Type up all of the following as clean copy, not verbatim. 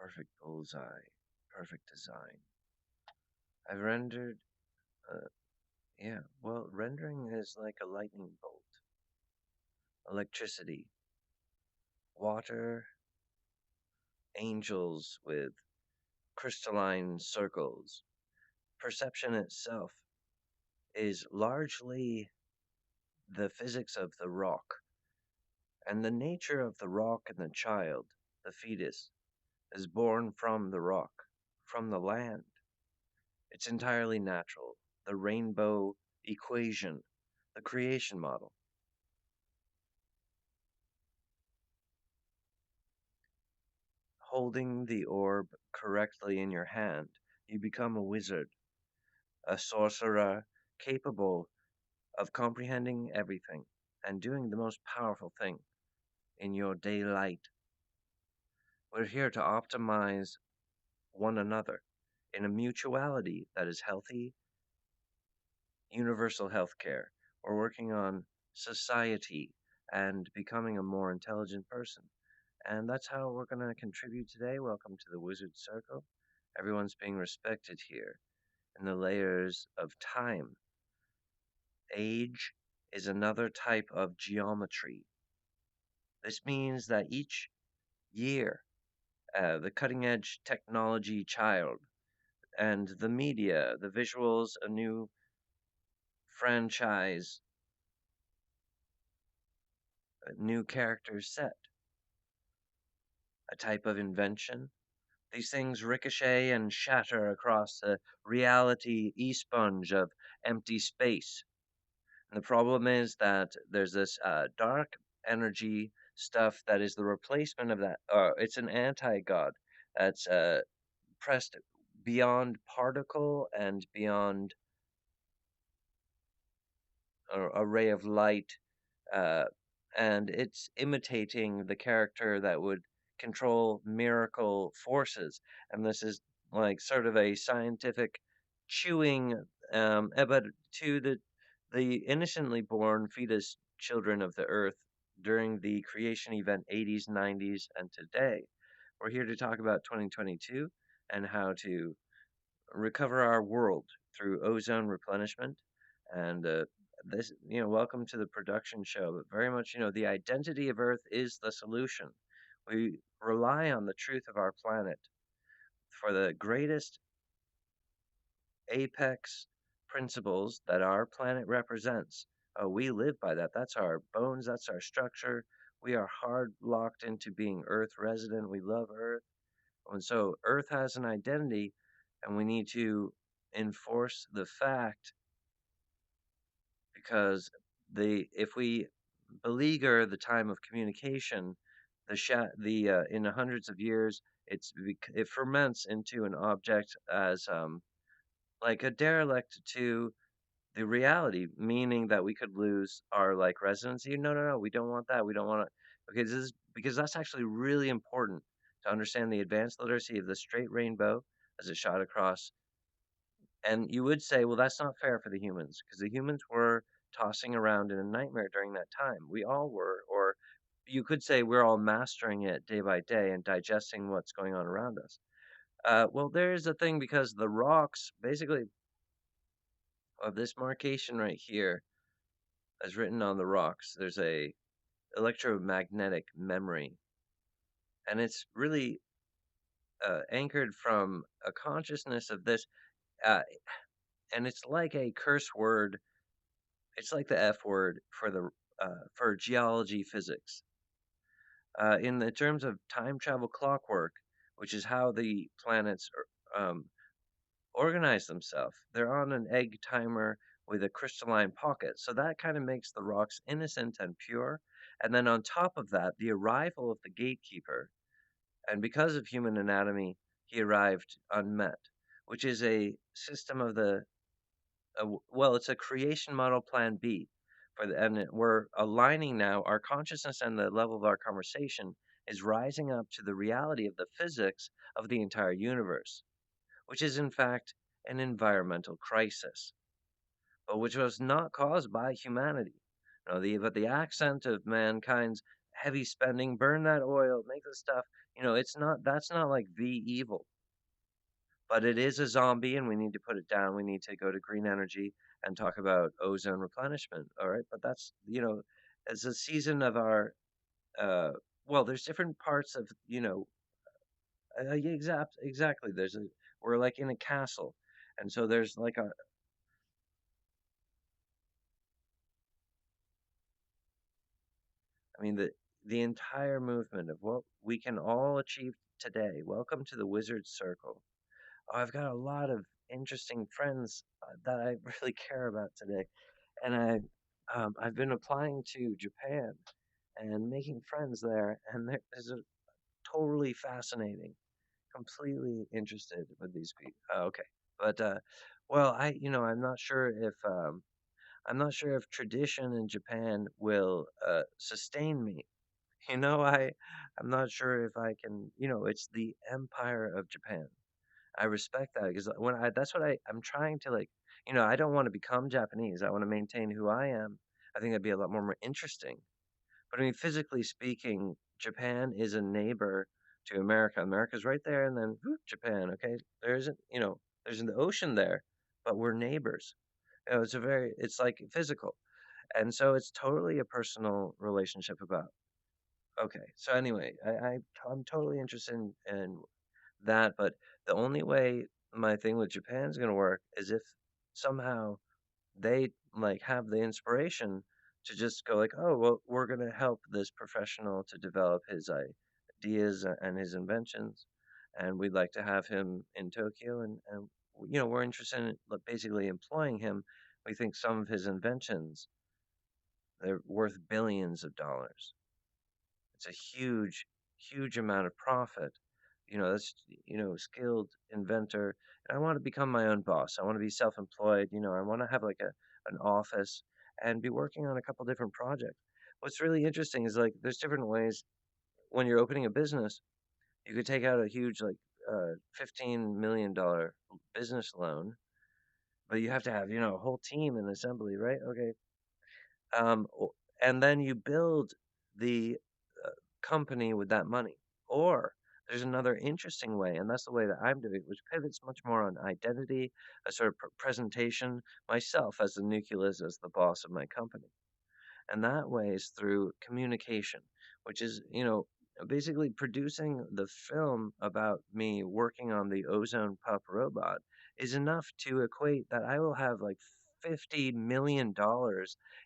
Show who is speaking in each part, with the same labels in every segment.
Speaker 1: Perfect bullseye. Perfect design. I've rendered, uh, yeah, well, rendering is like a lightning bolt, electricity, water, angels with crystalline circles. Perception itself is largely the physics of the rock, and the nature of the rock and the child, the fetus, is born from the rock, from the land. It's entirely natural. The rainbow equation, the creation model. Holding the orb correctly in your hand, you become a wizard, a sorcerer capable of comprehending everything and doing the most powerful thing in your daylight. We're here to optimize one another in a mutuality that is healthy, universal healthcare. We're working on society and becoming a more intelligent person. And that's how we're going to contribute today. Welcome to the Wizard Circle. Everyone's being respected here in the layers of time. Age is another type of geometry. This means that each year, the cutting edge technology child and the media, the visuals, a new franchise, a new character set, a type of invention. These things ricochet and shatter across the reality e-sponge of empty space. And the problem is that there's this dark energy stuff that is the replacement of that. It's an anti-god that's pressed beyond particle and beyond a ray of light, uh, and it's imitating the character that would control miracle forces. And this is like sort of a scientific chewing, but to the innocently born fetus children of the earth during the creation event 80s, 90s, and today. We're here to talk about 2022 and how to recover our world through ozone replenishment. And this, welcome to the production show. But very much, the identity of Earth is the solution. We rely on the truth of our planet for the greatest apex principles that our planet represents. We live by that. That's our bones, that's our structure. We are hard locked into being Earth resident. We love Earth. And so Earth has an identity, and we need to enforce the fact because if we beleaguer the time of communication, in the hundreds of years, it ferments into an object as like a derelict to the reality, meaning that we could lose our like residency. No, no, no, we don't want that. We don't want to. Okay, this is because that's actually really important to understand the advanced literacy of the straight rainbow as it shot across. And you would say, well, that's not fair for the humans because the humans were tossing around in a nightmare during that time. We all were, or you could say we're all mastering it day by day and digesting what's going on around us. Well, there's a thing because the rocks, basically, of this marcation right here, as written on the rocks, there's a electromagnetic memory, and it's really anchored from a consciousness of this, uh, and it's like a curse word. It's like the F word for the for geology physics. In the terms of time travel clockwork, which is how the planets organize themselves, they're on an egg timer with a crystalline pocket. So that kind of makes the rocks innocent and pure. And then on top of that, the arrival of the gatekeeper, and because of human anatomy, he arrived unmet, which is a system of the well, it's a creation model plan B and we're aligning now our consciousness and the level of our conversation is rising up to the reality of the physics of the entire universe, which is in fact an environmental crisis, but which was not caused by humanity. But the accent of mankind's heavy spending, burn that oil, make the stuff. It's not that's not like the evil, but it is a zombie, and we need to put it down. We need to go to green energy and talk about ozone replenishment. All right, but that's as a season of our uh, well, there's different parts of yeah, exactly. We're like in a castle, and so there's like I mean, the entire movement of what we can all achieve today. Welcome to the Wizard's Circle. Oh, I've got a lot of interesting friends that I really care about today, and I've been applying to Japan and making friends there, and there is a totally fascinating, completely interested with these people. Okay, but well, I'm not sure if tradition in Japan will sustain me. I'm not sure if I can. It's the Empire of Japan. I respect that because that's what I'm trying to like. I don't want to become Japanese. I want to maintain who I am. I think that'd be a lot more interesting. But I mean, physically speaking, Japan is a neighbor to America. America's right there, and then whoop, Japan. Okay, there's an ocean there, but we're neighbors. It's like physical, and so it's totally a personal relationship about. Okay, so anyway, I'm totally interested in that, but the only way my thing with Japan's gonna work is if somehow they like have the inspiration to just go like, oh well, we're gonna help this professional to develop his ideas and his inventions, and we'd like to have him in Tokyo, and we're interested in like, basically employing him. We think some of his inventions they're worth billions of dollars. It's a huge, huge amount of profit. That's skilled inventor. And I want to become my own boss. I want to be self-employed. I want to have like an office and be working on a couple different projects. What's really interesting is like there's different ways when you're opening a business. You could take out a huge like $15 million business loan, but you have to have a whole team and assembly, right? Okay, and then you build the uh, company with that money. Or there's another interesting way, and that's the way that I'm doing it, which pivots much more on identity, a sort of presentation, myself as the nucleus, as the boss of my company. And that way is through communication, which is, basically producing the film about me working on the Ozone Pup robot is enough to equate that I will have like $50 million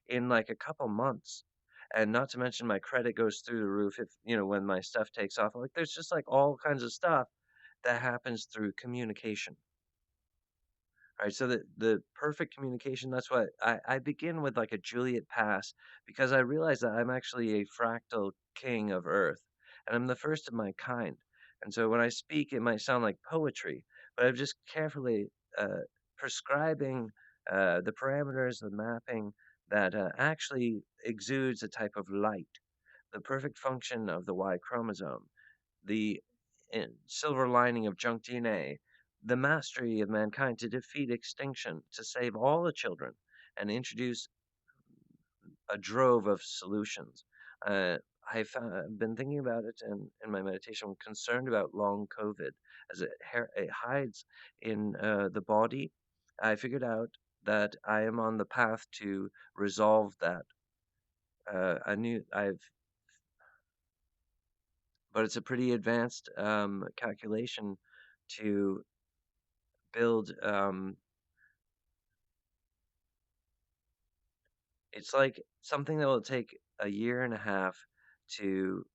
Speaker 1: in like a couple months. And not to mention my credit goes through the roof if, when my stuff takes off. Like there's just like all kinds of stuff that happens through communication. Right, so the perfect communication, that's why I begin with like a Juliet pass because I realize that I'm actually a fractal king of Earth, and I'm the first of my kind. And so when I speak, it might sound like poetry, but I'm just carefully prescribing the parameters, the mapping that actually exudes a type of light, the perfect function of the Y chromosome, the silver lining of junk DNA, the mastery of mankind to defeat extinction, to save all the children, and introduce a drove of solutions. Uh, I've been thinking about it in my meditation. I'm concerned about long COVID as it hides in the body. I figured out that I am on the path to resolve that. But it's a pretty advanced calculation to build. It's like something that will take a year and a half to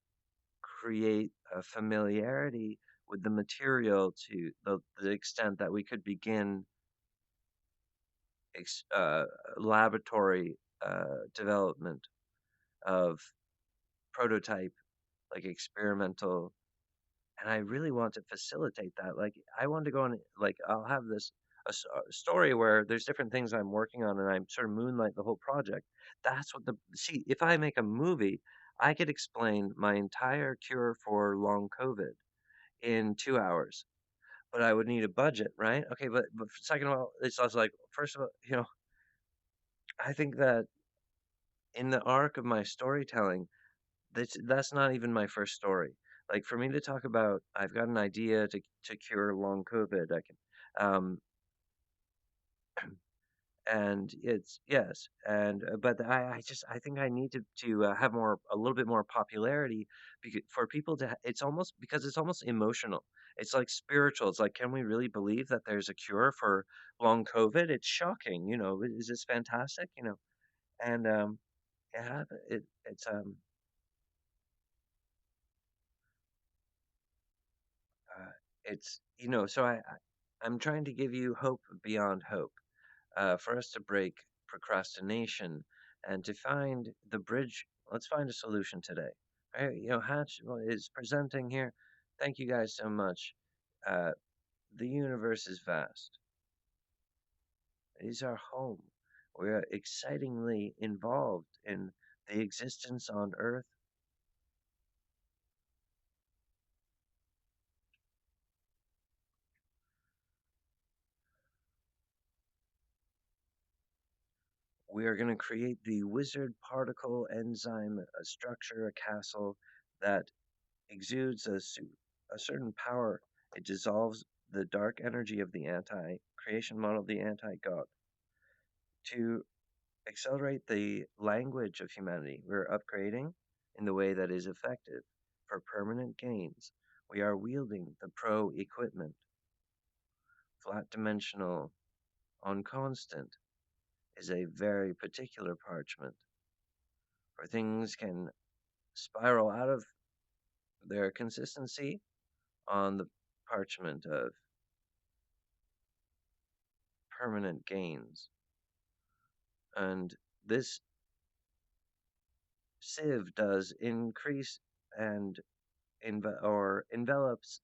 Speaker 1: create a familiarity with the material to the extent that we could begin ex, uh, laboratory development of prototype, like experimental. And I really want to facilitate that. Like, I want to go on, like, I'll have a story where there's different things I'm working on, and I'm sort of moonlight the whole project. That's what see. If I make a movie, I could explain my entire cure for long COVID in 2 hours, but I would need a budget, right? Okay, but second of all, it's also like first of all, I think that in the arc of my storytelling. that's not even my first story. Like for me to talk about, I've got an idea to cure long COVID. I can, um, and it's yes, and but I think I need to have more a little bit more popularity because for people to it's almost because it's almost emotional. It's like spiritual. It's like, can we really believe that there's a cure for long COVID? It's shocking. Is this fantastic? And yeah, uh, it's so I'm trying to give you hope beyond hope, for us to break procrastination and to find the bridge. Let's find a solution today. Right? Hatch is presenting here. Thank you guys so much. Uh, the universe is vast. It is our home. We are excitingly involved in the existence on Earth. We are going to create the wizard particle enzyme, a structure, a castle that exudes a certain power. It dissolves the dark energy of the anti creation model, the anti God, to accelerate the language of humanity. We're upgrading in the way that is effective for permanent gains. We are wielding the pro equipment, flat dimensional on constant is a very particular parchment where things can spiral out of their consistency on the parchment of permanent gains. And this sieve does increase and envelops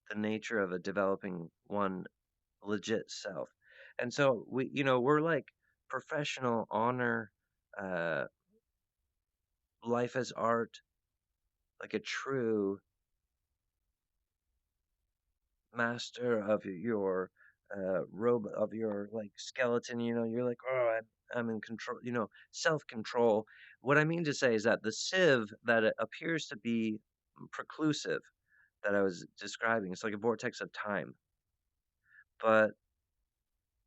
Speaker 1: the nature of a developing one legit self. And so we're like professional honor, uh, life as art, like a true master of your robot of your like skeleton. You're like, oh, I'm in control. Self control. What I mean to say is that the sieve that it appears to be preclusive that I was describing, it's like a vortex of time. But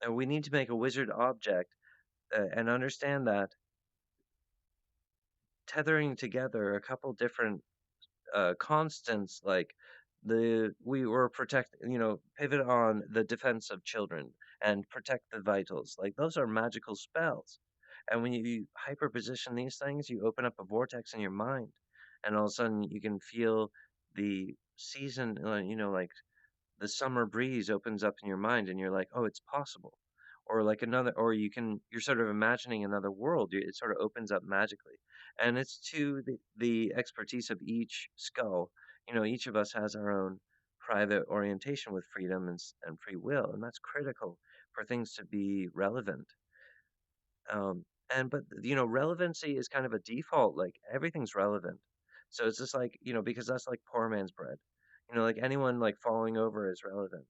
Speaker 1: we need to make a wizard object, and understand that tethering together a couple different constants, like we were protect pivot on the defense of children and protect the vitals, like those are magical spells. And when you hyper position these things, you open up a vortex in your mind, and all of a sudden you can feel the season, like the summer breeze opens up in your mind, and you're like, oh, it's possible. Or like another, or you're sort of imagining another world. It sort of opens up magically. And it's to the expertise of each skull. Each of us has our own private orientation with freedom and free will, and that's critical for things to be relevant. But relevancy is kind of a default, like everything's relevant. So it's just like, because that's like poor man's bread. Like anyone like falling over is relevant.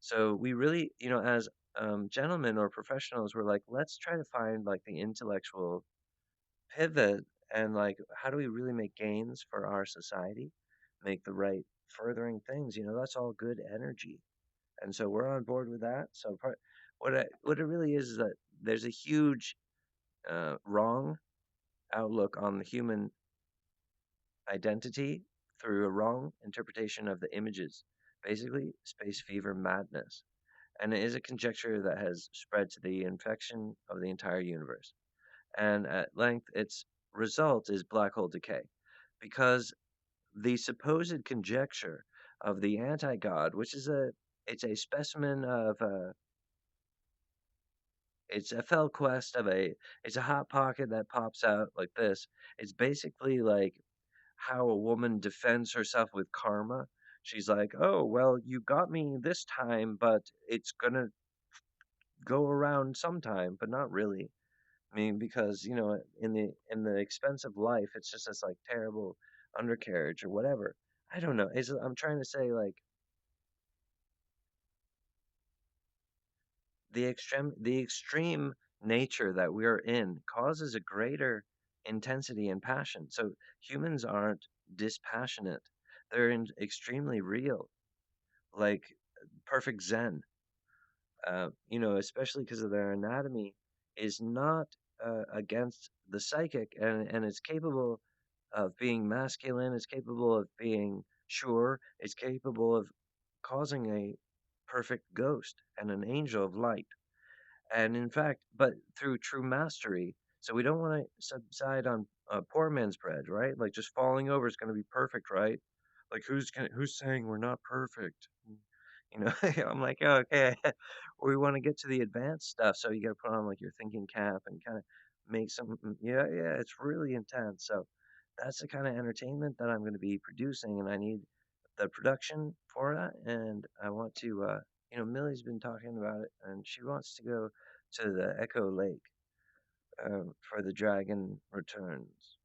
Speaker 1: So we really, as gentlemen or professionals, we're like, let's try to find like the intellectual pivot and like, how do we really make gains for our society, make the right furthering things? That's all good energy. And so we're on board with that. So what it really is that there's a huge wrong outlook on the human identity through a wrong interpretation of the images, basically space fever madness. And it is a conjecture that has spread to the infection of the entire universe. And at length, its result is black hole decay, because the supposed conjecture of the anti-god, which is it's a specimen of it's a fell quest of it's a hot pocket that pops out like this. It's basically like how a woman defends herself with karma. She's like, "Oh, well, you got me this time, but it's gonna go around sometime, but not really." I mean, because in the expense of life, it's just this like terrible undercarriage or whatever. I don't know. I'm trying to say like the extreme nature that we are in causes a greater intensity and passion. So humans aren't dispassionate. They're extremely real, like perfect zen. Especially because of their anatomy, is not against the psychic, and it's capable of being masculine, it's capable of being sure, it's capable of causing a perfect ghost and an angel of light. And in fact, but through true mastery. So we don't want to subside on poor man's bread, right? Like just falling over is going to be perfect, right? Like who's saying we're not perfect? You know, I'm like, oh, okay, we want to get to the advanced stuff. So you got to put on like your thinking cap and kind of make some, yeah, yeah, it's really intense. So that's the kind of entertainment that I'm going to be producing, and I need the production for that. And I want to, Millie's been talking about it, and she wants to go to the Echo Lake for the Dragon Returns,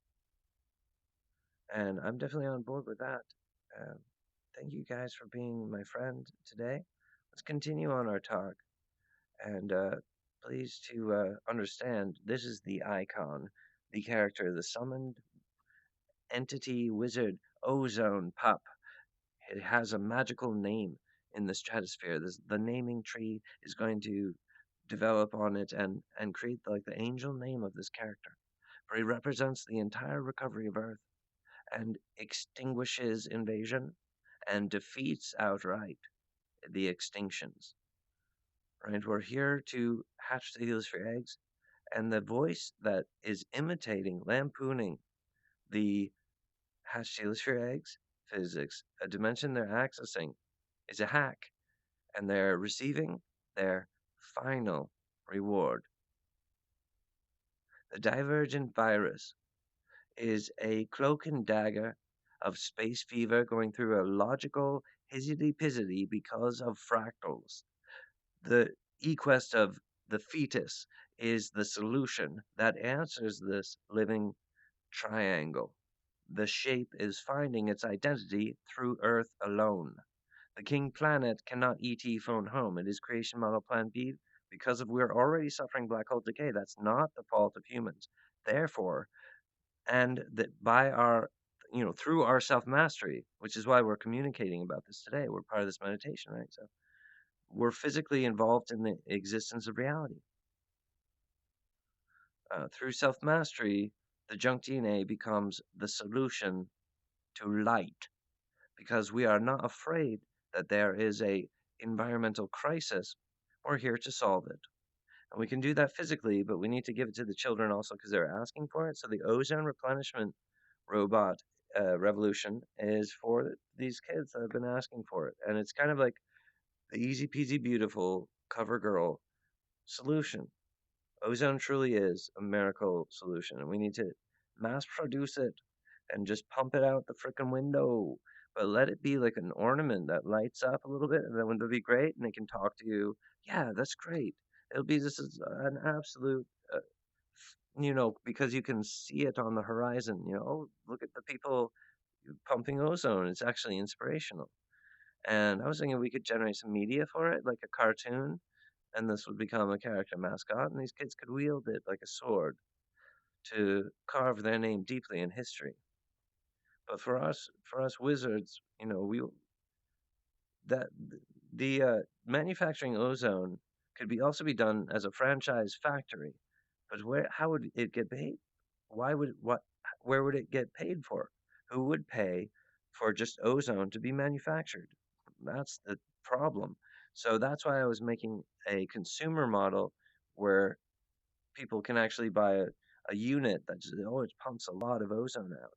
Speaker 1: and I'm definitely on board with that. Um, Thank you guys for being my friend today. Let's continue on our talk. And please to understand, this is the icon, the character, the summoned entity wizard, Ozone Pup. It has a magical name in the stratosphere. The naming tree is going to develop on it and create like the angel name of this character. For he represents the entire recovery of Earth and extinguishes invasion and defeats outright the extinctions. Right? We're here to hatch the heliosphere eggs, and the voice that is imitating, lampooning the hatched heliosphere eggs physics, a dimension they're accessing, is a hack, and they're receiving their final reward. The divergent virus is a cloak and dagger of space fever going through a logical hizzity-pizzity because of fractals. The equest of the fetus is the solution that answers this living triangle. The shape is finding its identity through Earth alone. The king planet cannot ET phone home. It is creation model plan B because of we're already suffering black hole decay. That's not the fault of humans. Therefore, and that by our through our self mastery, which is why we're communicating about this today. We're part of this meditation, right? So we're physically involved in the existence of reality. Through self mastery, the junk DNA becomes the solution to light because we are not afraid that there is a environmental crisis. We're here to solve it. And we can do that physically, but we need to give it to the children also because they're asking for it. So the ozone replenishment robot revolution is for these kids that have been asking for it. And it's kind of like the easy peasy beautiful cover girl solution. Ozone truly is a miracle solution, and we need to mass produce it and just pump it out the freaking window. But let it be like an ornament that lights up a little bit, and then it'll be great, and they can talk to you. Yeah, that's great. It'll be just an absolute, because you can see it on the horizon. Oh, look at the people pumping ozone. It's actually inspirational. And I was thinking we could generate some media for it, like a cartoon, and this would become a character mascot, and these kids could wield it like a sword to carve their name deeply in history. But for us wizards, we that the manufacturing ozone could be also be done as a franchise factory. But how would it get paid? Why would what? Where would it get paid for? Who would pay for just ozone to be manufactured? That's the problem. So that's why I was making a consumer model where people can actually buy a unit that just, oh, it pumps a lot of ozone out.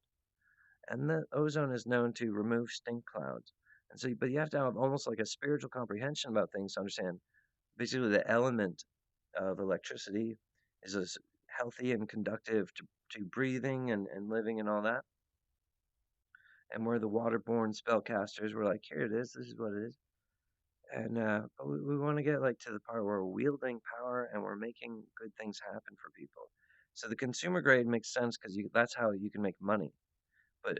Speaker 1: And the ozone is known to remove stink clouds. And so, but you have to have almost like a spiritual comprehension about things to understand basically the element of electricity is as healthy and conductive to breathing and living and all that. And we're the waterborne spellcasters. We're like, here it is. This is what it is. And but we want to get like to the part where we're wielding power and we're making good things happen for people. So the consumer grade makes sense because that's how you can make money. But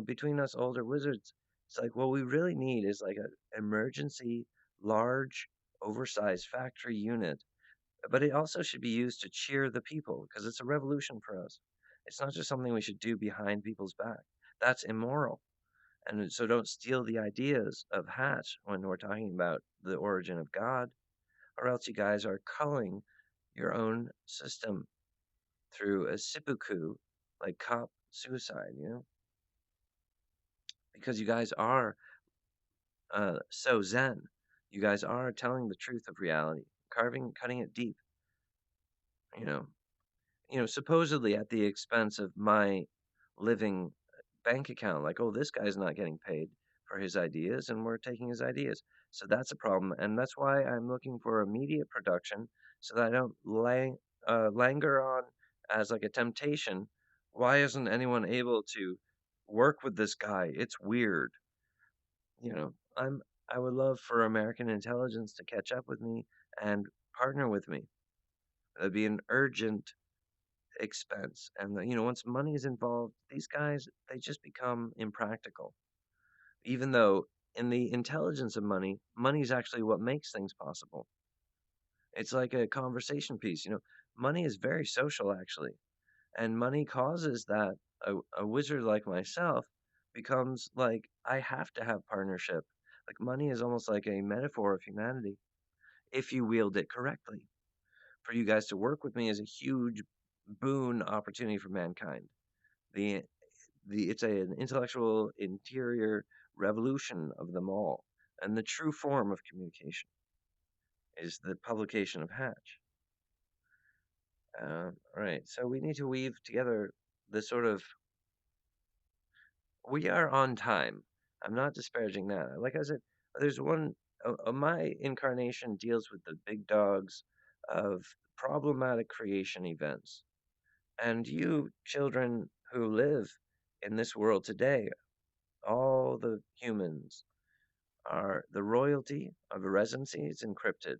Speaker 1: between us older wizards, it's like what we really need is like an emergency, large, oversized factory unit. But it also should be used to cheer the people because it's a revolution for us. It's not just something we should do behind people's back. That's immoral. And so don't steal the ideas of Hatch when we're talking about the origin of God, or else you guys are culling your own system through a seppuku, like cop suicide, because you guys are so zen. You guys are telling the truth of reality, cutting it deep, you know. Supposedly at the expense of my living bank account. Like, oh, this guy's not getting paid for his ideas, and we're taking his ideas. So that's a problem, and that's why I'm looking for immediate production, so that I don't linger on as like a temptation. Why isn't anyone able to work with this guy? It's weird. I would love for American intelligence to catch up with me and partner with me. It'd be an urgent expense. And once money is involved, these guys they just become impractical. Even though in the intelligence of money, money is actually what makes things possible. It's like a conversation piece. Money is very social actually, and money causes that a wizard like myself becomes like I have to have partnership. Like money is almost like a metaphor of humanity if you wield it correctly. For you guys to work with me is a huge boon opportunity for mankind. The it's an intellectual interior revolution of them all, and the true form of communication is the publication of Hatch. Right, so we need to weave together the sort of we are on time. I'm not disparaging that. Like I said, there's one. My incarnation deals with the big dogs of problematic creation events. And you children who live in this world today, all the humans are the royalty of a residency is encrypted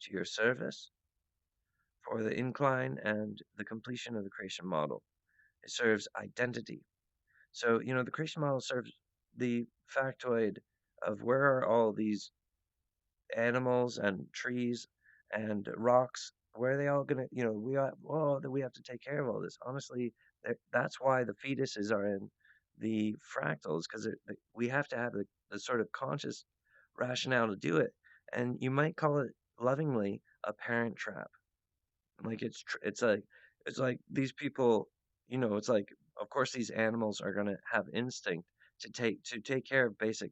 Speaker 1: to your service for the incline and the completion of the creation model. It serves identity. So, the creation model serves the factoid of where are all these animals and trees and rocks. Where are they all gonna? We have to take care of all this. Honestly, that's why the fetuses are in the fractals because we have to have the sort of conscious rationale to do it. And you might call it lovingly a parent trap. Like it's like these people. It's like of course these animals are gonna have instinct to take care of basic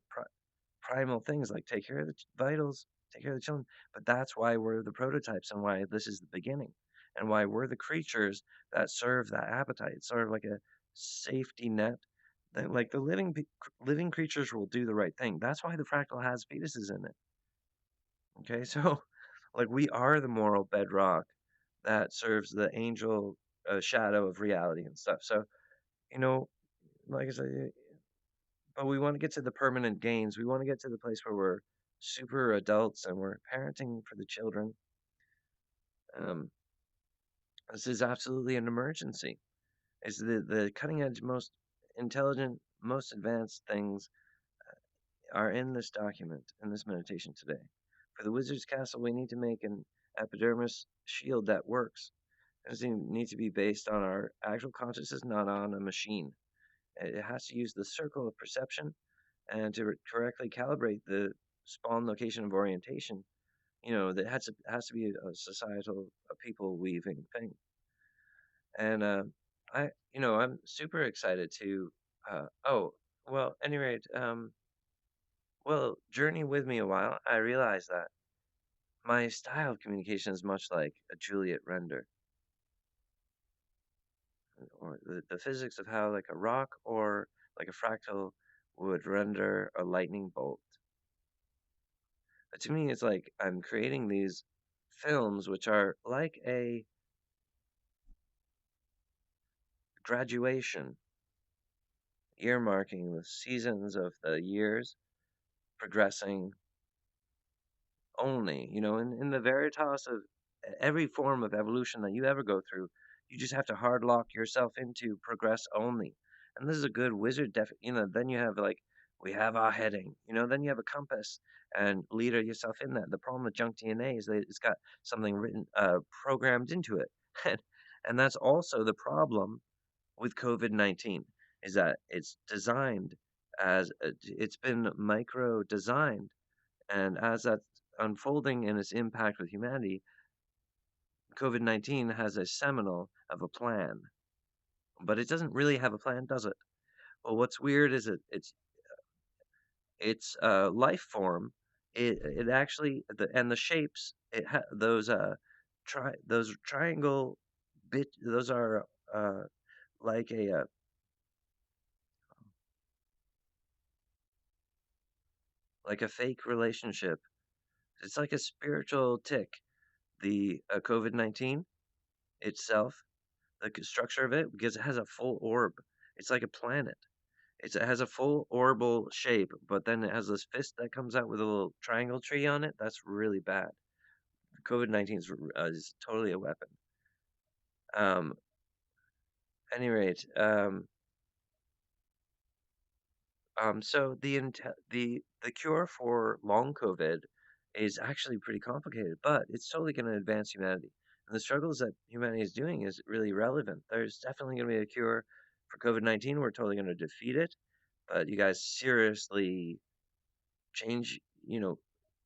Speaker 1: primal things like take care of the vitals, take care of the children. But that's why we're the prototypes and why this is the beginning and why we're the creatures that serve that appetite. It's sort of like a safety net. That, like the living creatures will do the right thing. That's why the fractal has fetuses in it. Okay, so like we are the moral bedrock that serves the angel shadow of reality and stuff. So you know, like I said, but we want to get to the permanent gains. We want to get to the place where we're super adults and we're parenting for the children. Um, this is absolutely an emergency. It's the cutting edge, most intelligent, most advanced things are in this document, in this meditation today. For the wizard's castle, we need to make an epidermis shield that works. It doesn't need to be based on our actual consciousness, not on a machine. It has to use the circle of perception and to correctly calibrate the spawn location of orientation, that has to be a societal, a people weaving thing. And I'm super excited to. Oh, well, at any rate, well, journey with me a while. I realized that my style of communication is much like a Juliet render, or the physics of how like a rock or like a fractal would render a lightning bolt. But to me, it's like I'm creating these films which are like a graduation, earmarking the seasons of the years, progressing only, in the veritas of every form of evolution that you ever go through, you just have to hard lock yourself into progress only. And this is a good wizard then you have like we have our heading, then you have a compass and leader yourself in that. The problem with junk DNA is that it's got something written programmed into it. and that's also the problem with COVID-19 is that it's designed it's been micro designed, and as that's unfolding in its impact with humanity, COVID-19 has a seminal of a plan, but it doesn't really have a plan, does it? Well, what's weird is its life form. It actually and the shapes those those triangle bit those are uh, like a fake relationship. It's like a spiritual tick. The COVID-19 itself, the structure of it, because it has a full orb. It's like a planet. It has a full orbal shape, but then it has this fist that comes out with a little triangle tree on it. That's really bad. COVID-19 is totally a weapon. Um, any rate, so the cure for long COVID is actually pretty complicated, but it's totally going to advance humanity. And the struggles that humanity is doing is really relevant. There's definitely going to be a cure for COVID-19. We're totally going to defeat it, but you guys seriously change, you know,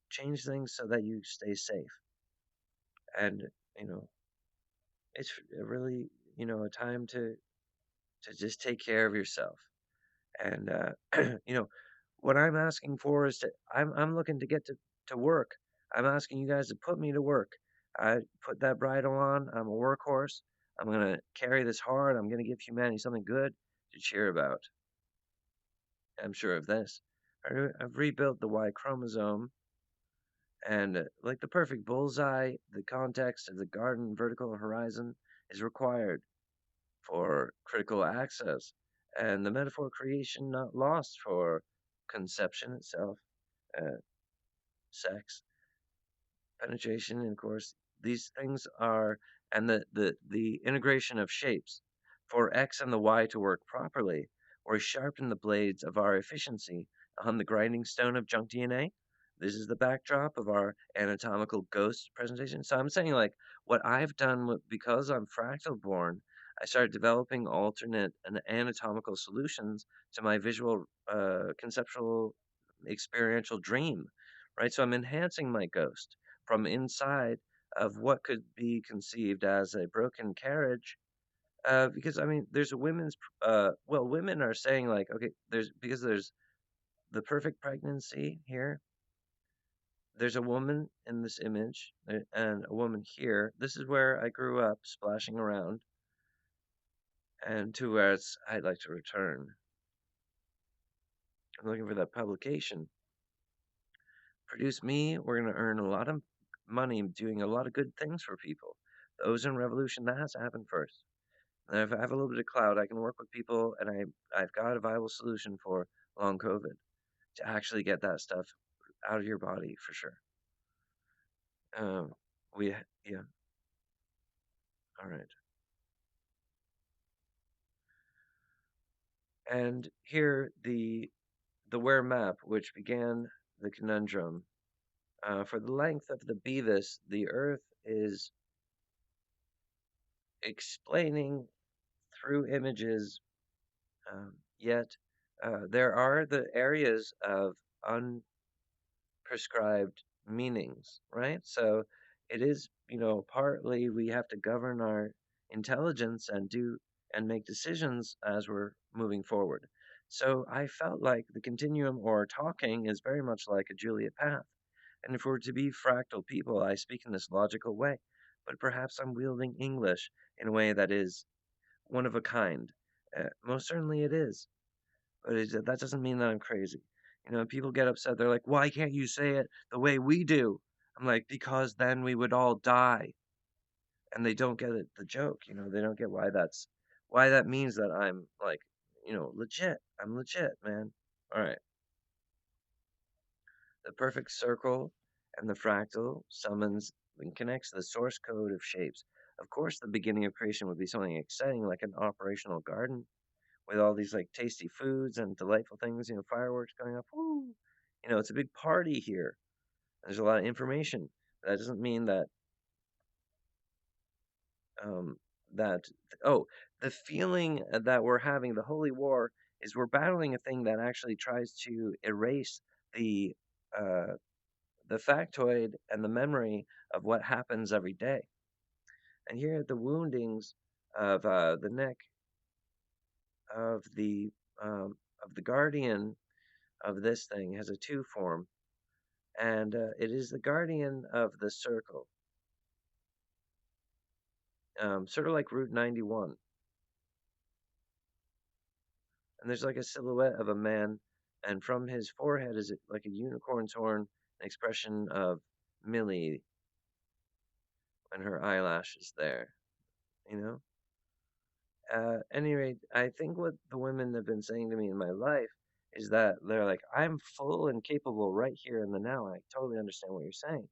Speaker 1: change things so that you stay safe. And you know, it's really a time to just take care of yourself. And you know, what I'm asking for is I'm looking to get to work. I'm asking you guys to put me to work. I put that bridle on. I'm a workhorse. I'm gonna carry this hard. I'm gonna give humanity something good to cheer about. I'm sure of this. I've rebuilt the Y chromosome, and like the perfect bullseye, the context of the garden vertical horizon is required for critical access, and the metaphor creation not lost for conception itself, uh, sex, penetration, and of course these things are, and the integration of shapes for X and the Y to work properly, or sharpen the blades of our efficiency on the grinding stone of junk DNA. This is the backdrop of our anatomical ghost presentation. So I'm saying like what I've done because I'm fractal born, I started developing alternate and anatomical solutions to my visual, conceptual, experiential dream, right? So I'm enhancing my ghost from inside of what could be conceived as a broken carriage. Because I mean, there's a women's, well, women are saying like, okay, there's the perfect pregnancy here. There's a woman in this image and a woman here. This is where I grew up splashing around and to where I'd like to return. I'm looking for that publication. Produce me. We're going to earn a lot of money doing a lot of good things for people. The ozone revolution, that has to happen first. And if I have a little bit of clout, I can work with people, and I've got a viable solution for long COVID to actually get that stuff out of your body for sure. Um, yeah, all right. And here the Ware map, which began the conundrum. For the length of the Beavis, the Earth is explaining through images, yet there are the areas of prescribed meanings, right? So it is, partly we have to govern our intelligence and make decisions as we're moving forward. So I felt like the continuum or talking is very much like a Juliet path. And if we're to be fractal people, I speak in this logical way, but perhaps I'm wielding English in a way that is one of a kind. Most certainly it is. But that doesn't mean that I'm crazy. People get upset. They're like, why can't you say it the way we do? I'm like, because then we would all die. And they don't get it, the joke. They don't get why that means that I'm like, legit. I'm legit, man. All right. The perfect circle and the fractal summons and connects the source code of shapes. Of course, the beginning of creation would be something exciting like an operational garden with all these like tasty foods and delightful things, fireworks going up. Woo! It's a big party here. There's a lot of information. That doesn't mean that um, that oh, the feeling that we're having, the holy war, is we're battling a thing that actually tries to erase the uh, the factoid and the memory of what happens every day. And here, the woundings of the neck of the um, guardian of this thing has a two form, and it is the guardian of the circle, sort of like Route 91. And there's like a silhouette of a man, and from his forehead is it like a unicorn's horn, an expression of Millie when her eyelash is there, you know? Any rate, I think what the women have been saying to me in my life is that they're like, I'm full and capable right here in the now. I totally understand what you're saying.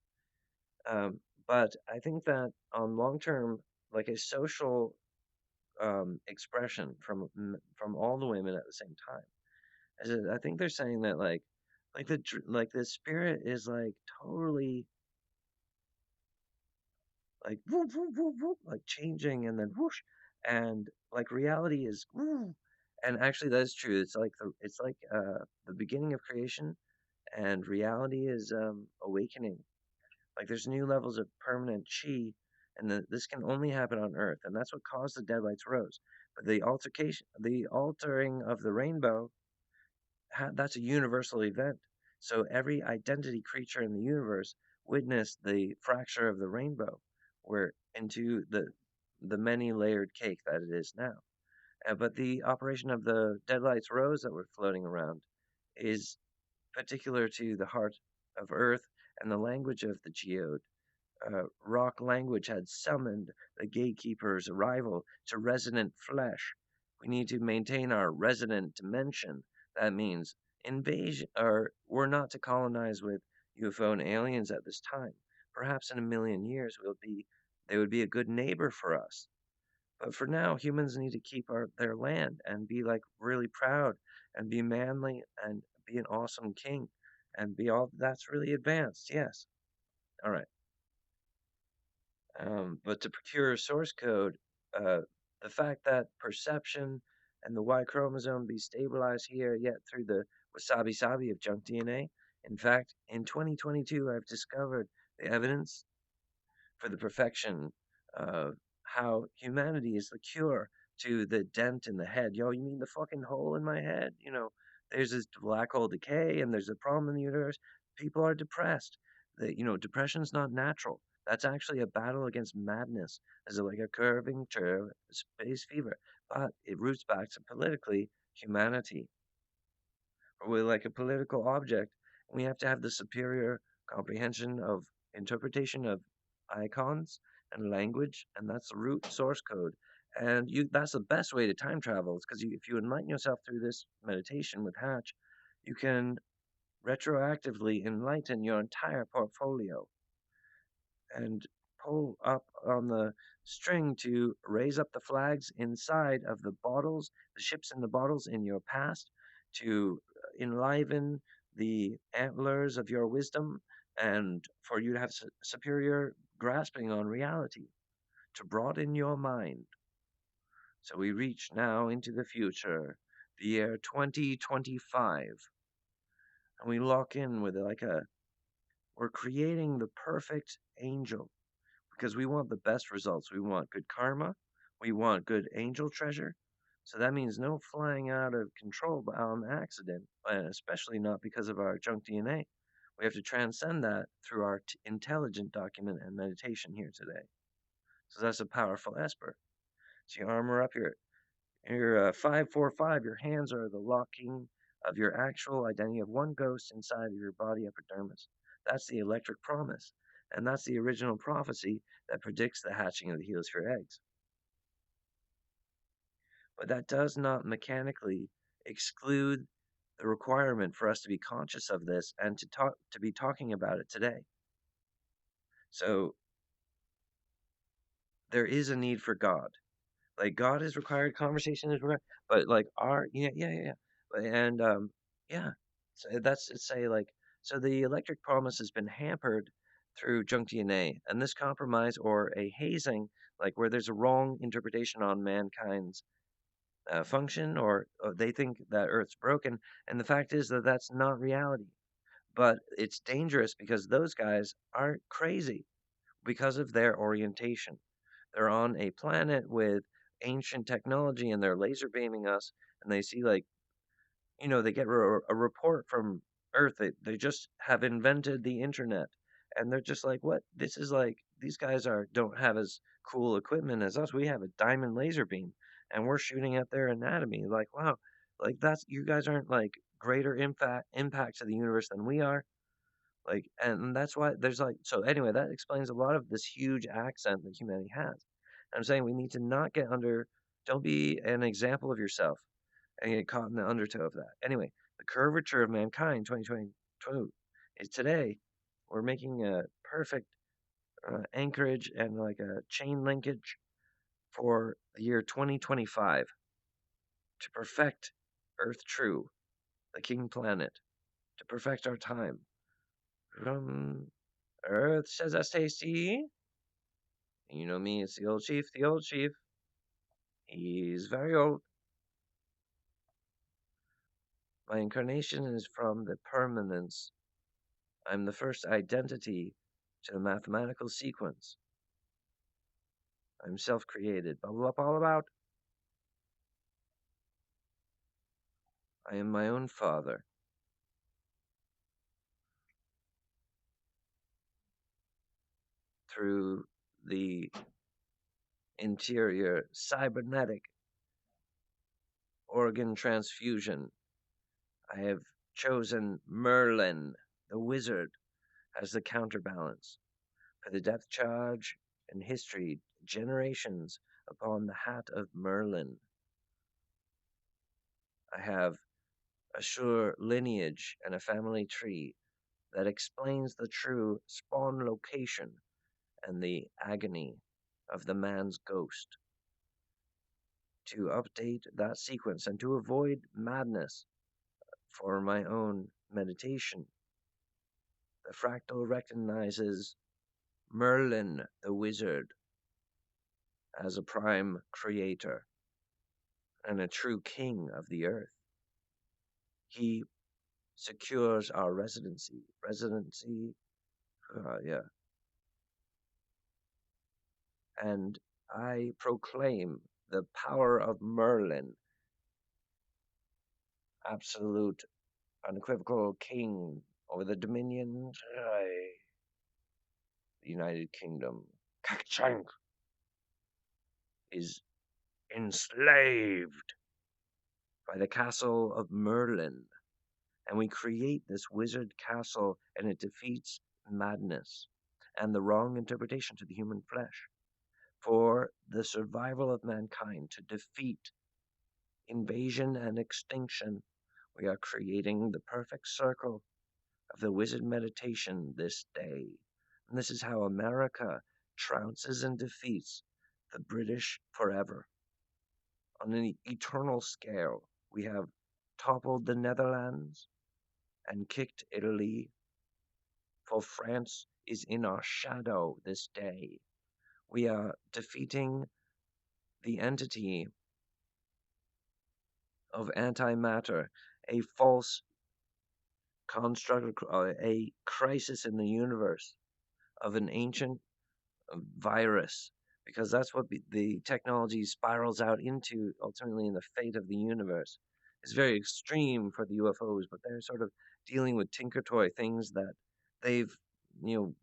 Speaker 1: But I think that on long term, like a social expression from all the women at the same time, I think they're saying that like the spirit is like totally like whoop, whoop, whoop, whoop, like changing and then whoosh, and like reality is woo. And actually that is true. It's like the beginning of creation, and reality is awakening. Like there's new levels of permanent chi, and this can only happen on Earth, and that's what caused the Deadlights Rose. But the altering of the rainbow, that's a universal event. So every identity creature in the universe witnessed the fracture of the rainbow, where into the many layered cake that it is now. But the operation of the Deadlights Rose that were floating around is particular to the heart of Earth and the language of the geode. Rock language had summoned the gatekeeper's arrival to resonant flesh. We need to maintain our resonant dimension. That means invasion, or we're not to colonize with UFO and aliens at this time. Perhaps in a million years, they would be a good neighbor for us. But for now, humans need to keep their land and be like really proud and be manly and be an awesome king and be all that's really advanced. Yes. All right. But to procure source code, uh, the fact that perception and the Y chromosome be stabilized here yet through the wasabi-sabi of junk DNA. In fact, in 2022, I've discovered the evidence for the perfection of how humanity is the cure to the dent in the head. Yo, you mean the fucking hole in my head? You know, there's this black hole decay and there's a problem in the universe. People are depressed. Depression's not natural. That's actually a battle against madness. There's like a curving curve, space fever, but it roots back to politically humanity. We're like a political object. We have to have the superior comprehension of interpretation of icons and language, and that's the root source code. And that's the best way to time travel, because if you enlighten yourself through this meditation with Hatch, you can retroactively enlighten your entire portfolio and pull up on the string to raise up the flags inside of the bottles, the ships in the bottles in your past, to enliven the antlers of your wisdom, and for you to have superior grasping on reality, to broaden your mind. So we reach now into the future, the year 2025, and we lock in with we're creating the perfect angel because we want the best results. We want good karma. We want good angel treasure. So that means no flying out of control on accident, and especially not because of our junk DNA. We have to transcend that through our intelligent document and meditation here today. So that's a powerful esper. So you armor up your 545. Your hands are the locking of your actual identity of one ghost inside of your body epidermis. That's the electric promise. And that's the original prophecy that predicts the hatching of the heliosphere eggs. But that does not mechanically exclude the requirement for us to be conscious of this and to be talking about it today. So there is a need for God. Like God is required, conversation is required, but like our and yeah, so that's to say like so the electric promise has been hampered through junk DNA, and this compromise or a hazing like where there's a wrong interpretation on mankind's function, or they think that Earth's broken, and the fact is that that's not reality. But it's dangerous because those guys aren't crazy because of their orientation. They're on a planet with ancient technology and they're laser beaming us, and they see, like, they get a report from Earth. They just have invented the internet, and they're just like, what? This is like these guys are don't have as cool equipment as us. We have a diamond laser beam, and we're shooting at their anatomy. Like, wow, like that's you guys aren't like greater impact to the universe than we are. Like, and that's why there's like so. Anyway, that explains a lot of this huge accent that humanity has. I'm saying we need to not get under. Don't be an example of yourself and get caught in the undertow of that. Anyway, the curvature of mankind 2022 is today. We're making a perfect anchorage and like a chain linkage for the year 2025 to perfect Earth True, the king planet, to perfect our time. From Earth says Stacy. You know me, it's the old chief, the old chief. He's very old. My incarnation is from the permanence. I'm the first identity to the mathematical sequence. I'm self-created. Blah, blah, blah, all about. I am my own father. Through the interior cybernetic organ transfusion, I have chosen Merlin, the wizard, as the counterbalance for the depth charge and history generations upon the hat of Merlin. I have a sure lineage and a family tree that explains the true spawn location and the agony of the man's ghost. To update that sequence and to avoid madness for my own meditation, the fractal recognizes Merlin the wizard as a prime creator and a true king of the earth. He secures our residency, yeah. And I proclaim the power of Merlin, absolute, unequivocal king over the dominions, the United Kingdom. Kakchank is enslaved by the castle of Merlin, and we create this wizard castle, and it defeats madness and the wrong interpretation to the human flesh. For the survival of mankind, to defeat invasion and extinction, we are creating the perfect circle of the wizard meditation this day. And this is how America trounces and defeats the British forever. On an eternal scale, we have toppled the Netherlands and kicked Italy, for France is in our shadow this day. We are defeating the entity of antimatter, a false construct, a crisis in the universe of an ancient virus, because that's what the technology spirals out into ultimately in the fate of the universe. It's very extreme for the UFOs, but they're sort of dealing with Tinker Toy things that they've, you know,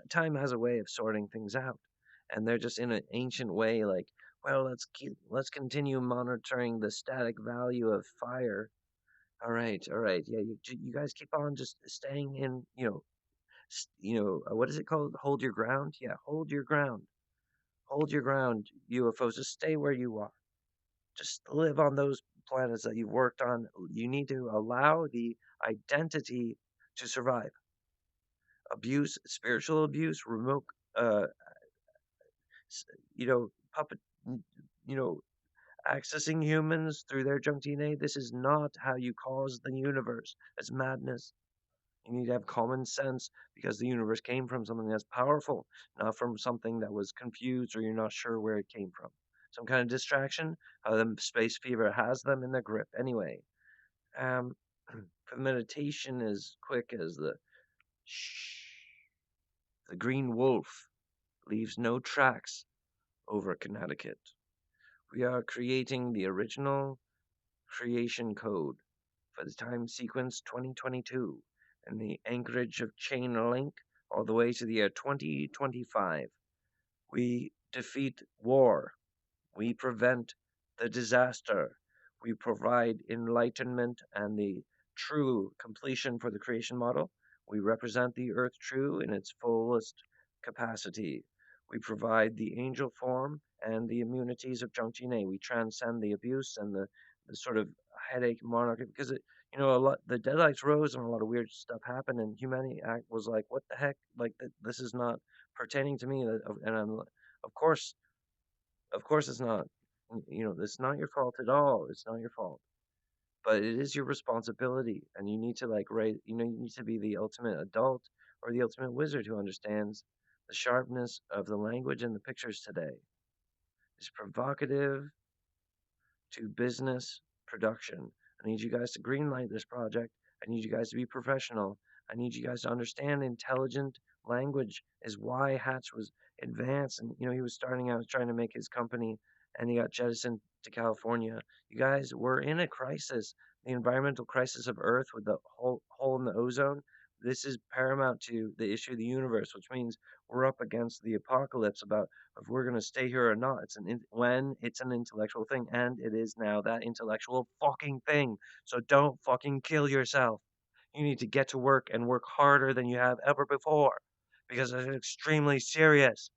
Speaker 1: time has a way of sorting things out, and they're just in an ancient way, like, well, let's continue monitoring the static value of fire. All right, yeah, you guys keep on just staying in, what is it called? Hold your ground. Yeah, hold your ground. Hold your ground, UFOs. Just stay where you are. Just live on those planets that you've worked on. You need to allow the identity to survive. Abuse, spiritual abuse, remote, uh, puppet, you know, accessing humans through their junk DNA. This is not how you cause the universe. It's madness. You need to have common sense because the universe came from something that's powerful, not from something that was confused or you're not sure where it came from. Some kind of distraction, the space fever has them in their grip. Anyway, um, for the meditation as quick as shh, the green wolf leaves no tracks over Connecticut. We are creating the original creation code for the time sequence 2022 and the anchorage of chain link all the way to the year 2025. We defeat war. We prevent the disaster. We provide enlightenment and the true completion for the creation model. We represent the earth true in its fullest capacity. We provide the angel form and the immunities of Chongqing. We transcend the abuse and the sort of headache monarchy because a lot the deadlights rose and a lot of weird stuff happened and humanity act was like, what the heck? Like this is not pertaining to me. And I'm of course it's not. It's not your fault at all. It's not your fault. But it is your responsibility. And you need to you need to be the ultimate adult or the ultimate wizard who understands the sharpness of the language and the pictures today. It's provocative to business production. I need you guys to greenlight this project. I need you guys to be professional. I need you guys to understand intelligent language is why Hatch was advanced. And, he was starting out trying to make his company and he got jettisoned to California. You guys, we're in a crisis, the environmental crisis of Earth with the hole in the ozone. This is paramount to the issue of the universe, which means we're up against the apocalypse about if we're going to stay here or not. When it's an intellectual thing, and it is now that intellectual fucking thing. So don't fucking kill yourself. You need to get to work and work harder than you have ever before because it's extremely serious.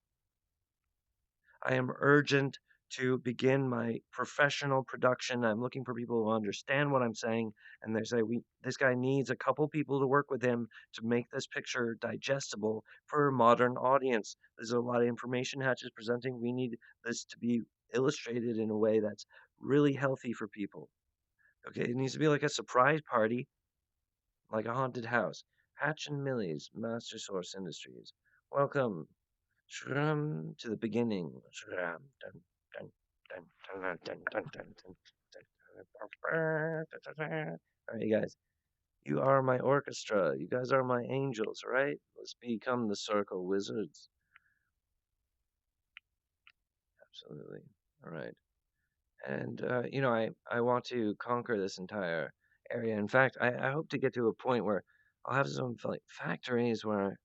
Speaker 1: I am urgent to begin my professional production. I'm looking for people who understand what I'm saying, and they say this guy needs a couple people to work with him to make this picture digestible for a modern audience. There's a lot of information Hatch is presenting. We need this to be illustrated in a way that's really healthy for people. Okay, it needs to be like a surprise party, like a haunted house. Hatch and Millie's Master Source Industries. Welcome Shram to the beginning. Shram. Dun, dun, dun, dun, dun, dun, dun, dun. All right, you guys. You are my orchestra. You guys are my angels, right? Let's become the circle wizards. Absolutely. All right. And I want to conquer this entire area. In fact, I hope to get to a point where I'll have some like factories where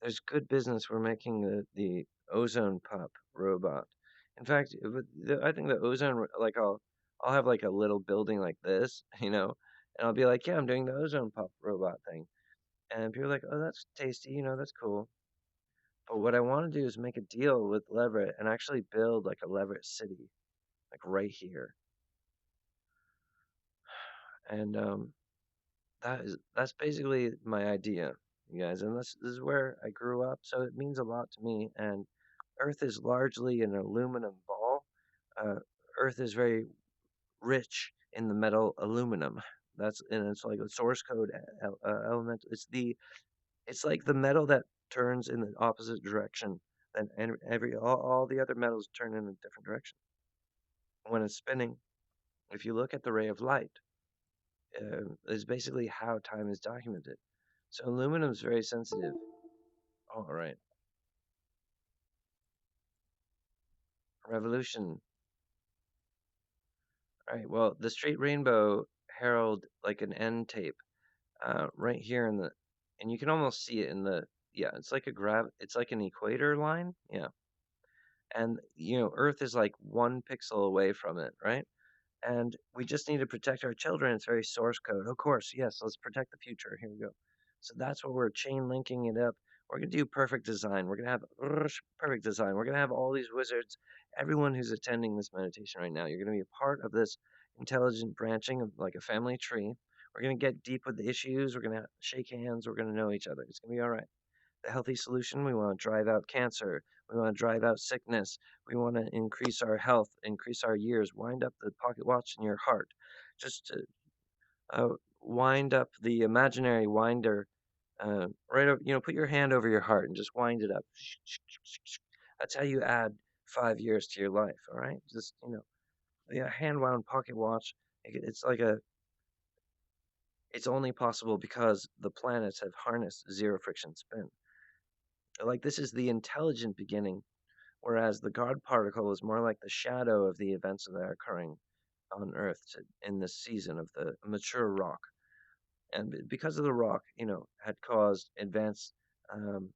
Speaker 1: there's good business. We're making the Ozone Pup robot. In fact, I think the ozone like I'll have like a little building like this, and I'll be like, yeah, I'm doing the Ozone Pup robot thing, and people are like, oh, that's tasty, that's cool. But what I want to do is make a deal with Leverett and actually build like a Leverett city, like right here, and that's basically my idea, you guys, and this is where I grew up, so it means a lot to me. And Earth is largely an aluminum ball. Uh, Earth is very rich in the metal aluminum. And it's like a source code element. It's like the metal that turns in the opposite direction than all the other metals turn in a different direction. When it's spinning, if you look at the ray of light, is basically how time is documented. So aluminum is very sensitive. All right, revolution. All right, well, the straight rainbow herald like an end tape right here and you can almost see it in yeah, it's like it's like an equator line. Yeah. And, Earth is like 1 pixel away from it, right? And we just need to protect our children. It's very source code. Of course, yes, let's protect the future. Here we go. So that's what we're chain linking it up. We're going to do perfect design. We're going to have perfect design. We're going to have all these wizards, everyone who's attending this meditation right now. You're going to be a part of this intelligent branching of like a family tree. We're going to get deep with the issues. We're going to shake hands. We're going to know each other. It's going to be all right. The healthy solution, we want to drive out cancer. We want to drive out sickness. We want to increase our health, increase our years, wind up the pocket watch in your heart. Just to wind up the imaginary winder Right over, put your hand over your heart and just wind it up. That's how you add 5 years to your life. All right, just yeah, hand wound pocket watch. It's like it's only possible because the planets have harnessed zero friction spin. Like this is the intelligent beginning, whereas the God particle is more like the shadow of the events that are occurring on Earth in this season of the mature rock. And because of the rock, had caused advanced um,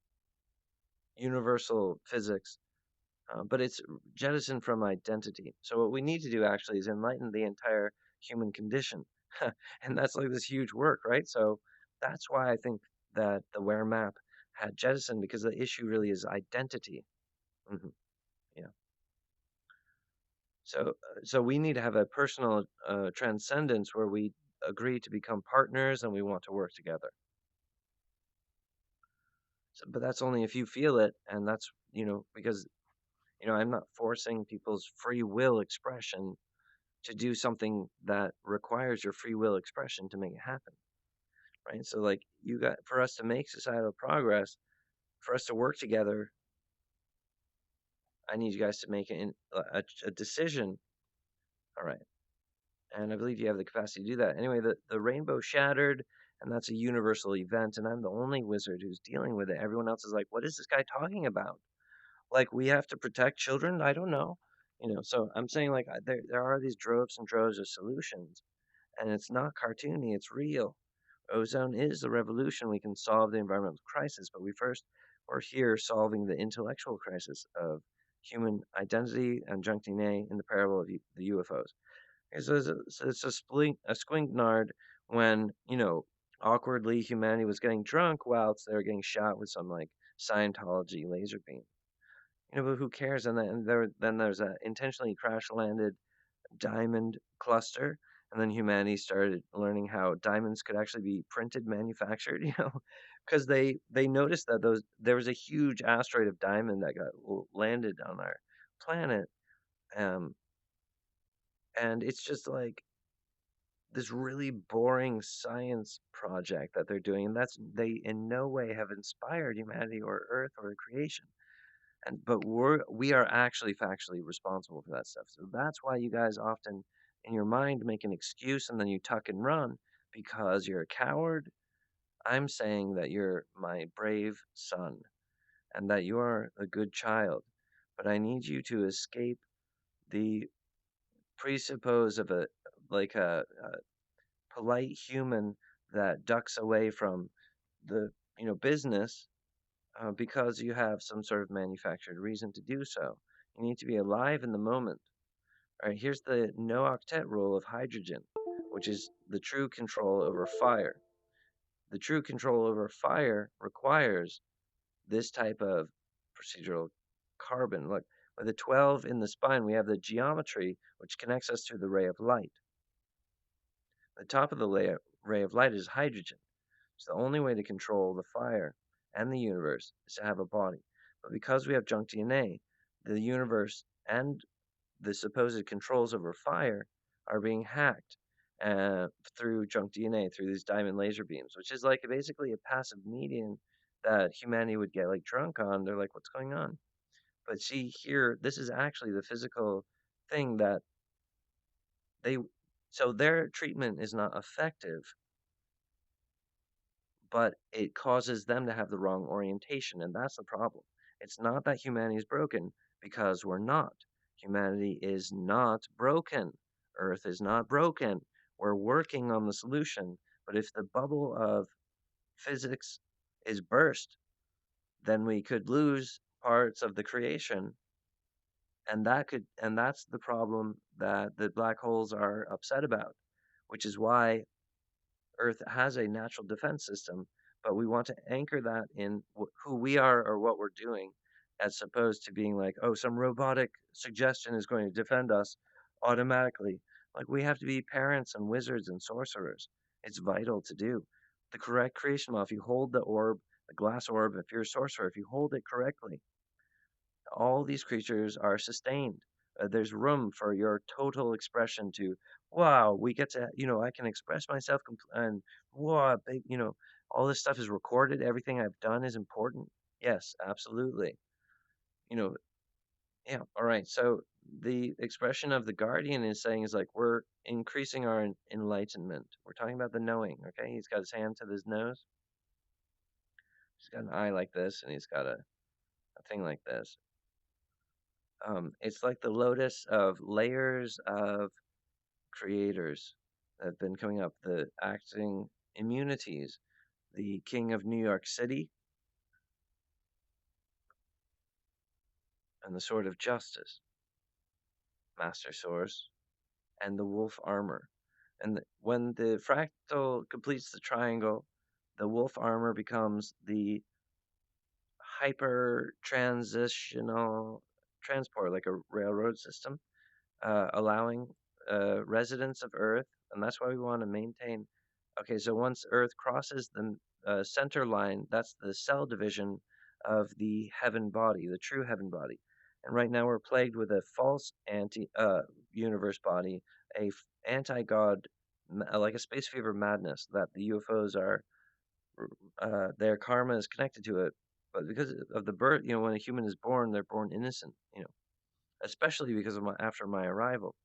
Speaker 1: universal physics, but it's jettisoned from identity. So what we need to do actually is enlighten the entire human condition, and that's like this huge work, right? So that's why I think that the Ware map had jettisoned because the issue really is identity. hmm Yeah. So we need to have a personal transcendence where we agree to become partners and we want to work together. So, but that's only if you feel it, and that's because I'm not forcing people's free will expression to do something that requires your free will expression to make it happen, right? So like you got for us to make societal progress, for us to work together, I need you guys to make a decision. All right. And I believe you have the capacity to do that. Anyway, the rainbow shattered, and that's a universal event, and I'm the only wizard who's dealing with it. Everyone else is like, what is this guy talking about? Like we have to protect children? I don't know. So I'm saying like there are these droves and droves of solutions, and it's not cartoony, it's real. Ozone is the revolution. We can solve the environmental crisis, but we're here solving the intellectual crisis of human identity and junk DNA in the parable of the UFOs. Okay, so it's a squinknard when, awkwardly humanity was getting drunk whilst they were getting shot with some like Scientology laser beam. But who cares? Then there's a intentionally crash landed diamond cluster, and then humanity started learning how diamonds could actually be printed, manufactured. Because they noticed that there was a huge asteroid of diamond that got landed on our planet, um, and it's just like this really boring science project that they're doing, and they in no way have inspired humanity or Earth or creation. But we are actually factually responsible for that stuff. So that's why you guys often in your mind make an excuse and then you tuck and run because you're a coward. I'm saying that you're my brave son and that you are a good child. But I need you to escape the presuppose of a polite human that ducks away from the business because you have some sort of manufactured reason to do so. You need to be alive in the moment. All right, here's the no octet rule of hydrogen, which is the true control over fire. The true control over fire requires this type of procedural carbon. Look, with the 12 in the spine, we have the geometry which connects us to the ray of light. The top of the ray of light is hydrogen. So the only way to control the fire and the universe is to have a body. But because we have junk DNA, the universe and the supposed controls over fire are being hacked through junk DNA, through these diamond laser beams, which is like basically a passive medium that humanity would get like drunk on. They're like, what's going on? But see here, this is actually the physical thing that they, so their treatment is not effective, but it causes them to have the wrong orientation, and that's the problem. It's not that humanity is broken, because we're not. Humanity is not broken. Earth is not broken. We're working on the solution, but if the bubble of physics is burst, then we could lose parts of the creation, and that's the problem that the black holes are upset about, which is why Earth has a natural defense system, but we want to anchor that in who we are or what we're doing, as opposed to being like, oh, some robotic suggestion is going to defend us automatically. Like, we have to be parents and wizards and sorcerers. It's vital to do the correct creation model. If you hold the orb, the glass orb, if you're a sorcerer, if you hold it correctly, all these creatures are sustained. There's room for your total expression to, wow, we get to, I can express myself and, wow, big, All this stuff is recorded. Everything I've done is important. Yes, absolutely. You know, yeah. All right. So the expression of the guardian is saying is like we're increasing our enlightenment. We're talking about the knowing. Okay. He's got his hand to his nose. He's got an eye like this, and he's got a thing like this. It's like the lotus of layers of creators that have been coming up, the acting immunities, the king of New York City, and the sword of justice, master source, and the wolf armor. And when the fractal completes the triangle, the wolf armor becomes the hyper transitional transport, like a railroad system, allowing residents of Earth, and that's why we want to maintain. Okay, so once Earth crosses the center line, that's the cell division of the heaven body, the true heaven body. And right now we're plagued with a false anti universe body, anti God, like a space fever madness that the UFOs are. Their karma is connected to it, but because of the birth, when a human is born, they're born innocent. Especially because of after my arrival.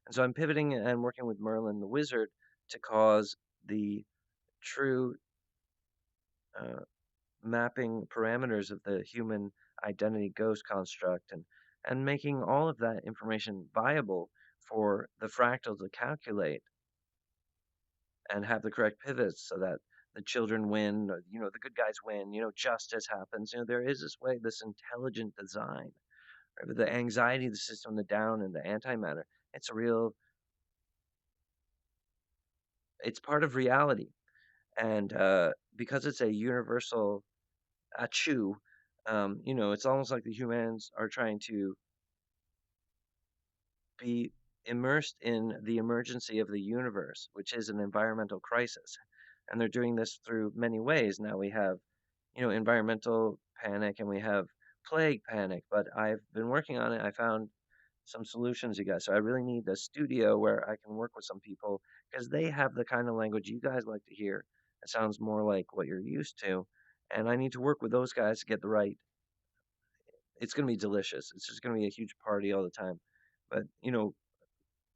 Speaker 1: And so I'm pivoting and working with Merlin the wizard to cause the true uh, mapping parameters of the human identity ghost construct and making all of that information viable for the fractal to calculate and have the correct pivots so that the children win, the good guys win, justice happens. There is this way, this intelligent design, right? But the anxiety of the system, the down and the antimatter, it's a real, it's part of reality. And because it's a universal achoo, it's almost like the humans are trying to be immersed in the emergency of the universe, which is an environmental crisis. And they're doing this through many ways. Now we have, environmental panic and we have plague panic, but I've been working on it. I found some solutions, you guys. So I really need a studio where I can work with some people because they have the kind of language you guys like to hear. It sounds more like what you're used to. And I need to work with those guys to get the right. It's going to be delicious. It's just going to be a huge party all the time. But,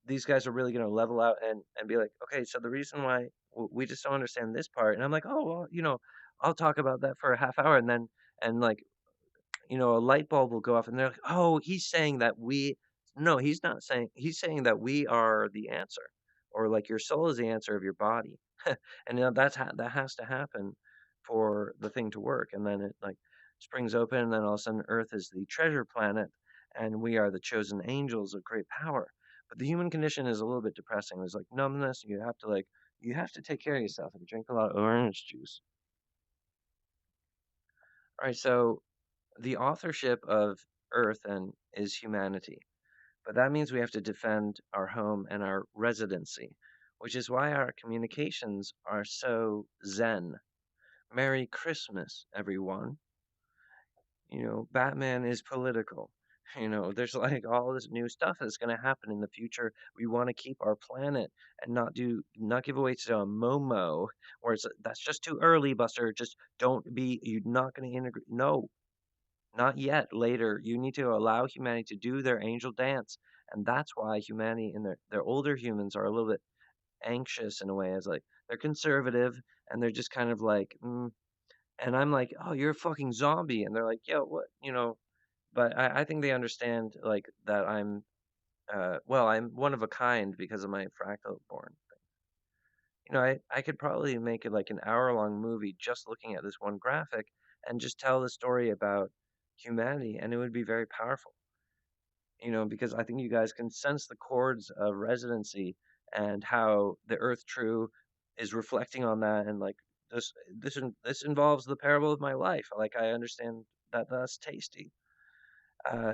Speaker 1: these guys are really going to level out and be like, okay, so the reason why we just don't understand this part. And I'm like, oh, well, I'll talk about that for a half hour. And like, a light bulb will go off and they're like, "Oh, he's saying that we." No, he's not saying. He's saying that we are the answer, or like your soul is the answer of your body, and that has to happen for the thing to work. And then it like springs open, and then all of a sudden, Earth is the treasure planet, and we are the chosen angels of great power. But the human condition is a little bit depressing. There's like numbness. You have to take care of yourself and drink a lot of orange juice. All right, so the authorship of Earth and is humanity, but that means we have to defend our home and our residency, which is why our communications are so zen. Merry Christmas, everyone. Batman is political. There's like all this new stuff that's going to happen in the future. We want to keep our planet and not give away to a Momo, where that's just too early, Buster. Just don't be. You're not going to integrate. No, not yet. Later, you need to allow humanity to do their angel dance, and that's why humanity and their older humans are a little bit anxious in a way, as like they're conservative and they're just kind of like, and I'm like, oh, you're a fucking zombie, and they're like, yeah, what, But I think they understand like that well, I'm one of a kind because of my fractal born. I could probably make it like an hour-long movie just looking at this one graphic and just tell the story about humanity, and it would be very powerful. Because I think you guys can sense the chords of residency and how the Earth True is reflecting on that, and like this involves the parable of my life. Like I understand that that's tasty. Uh,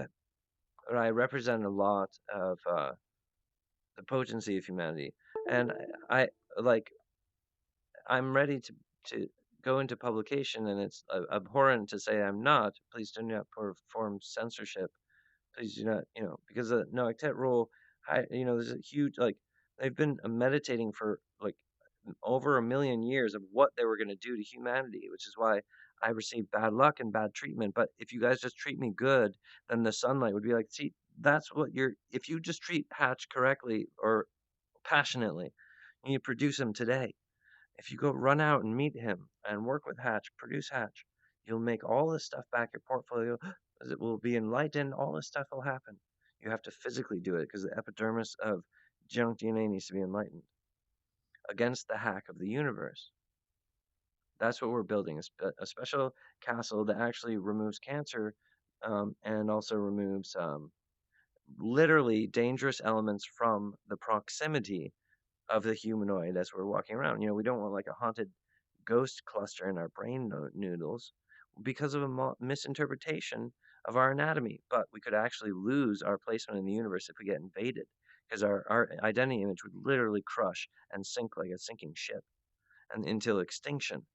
Speaker 1: but I represent a lot of the potency of humanity, and I like I'm ready to go into publication, and it's abhorrent to say I'm not. Please do not perform censorship. Please do not, because no octet rule. There's a huge like they've been meditating for like over 1 million years of what they were going to do to humanity, which is why I received bad luck and bad treatment. But if you guys just treat me good, then the sunlight would be like, see, that's what if you just treat Hatch correctly or passionately, and you produce him today, if you go run out and meet him and work with Hatch, produce Hatch, you'll make all this stuff back your portfolio. As it will be enlightened, all this stuff will happen. You have to physically do it because the epidermis of junk DNA needs to be enlightened against the hack of the universe. That's what we're building, a special castle that actually removes cancer and also removes literally dangerous elements from the proximity of the humanoid as we're walking around. We don't want like a haunted ghost cluster in our brain noodles because of a misinterpretation of our anatomy. But we could actually lose our placement in the universe if we get invaded because our identity image would literally crush and sink like a sinking ship and until extinction.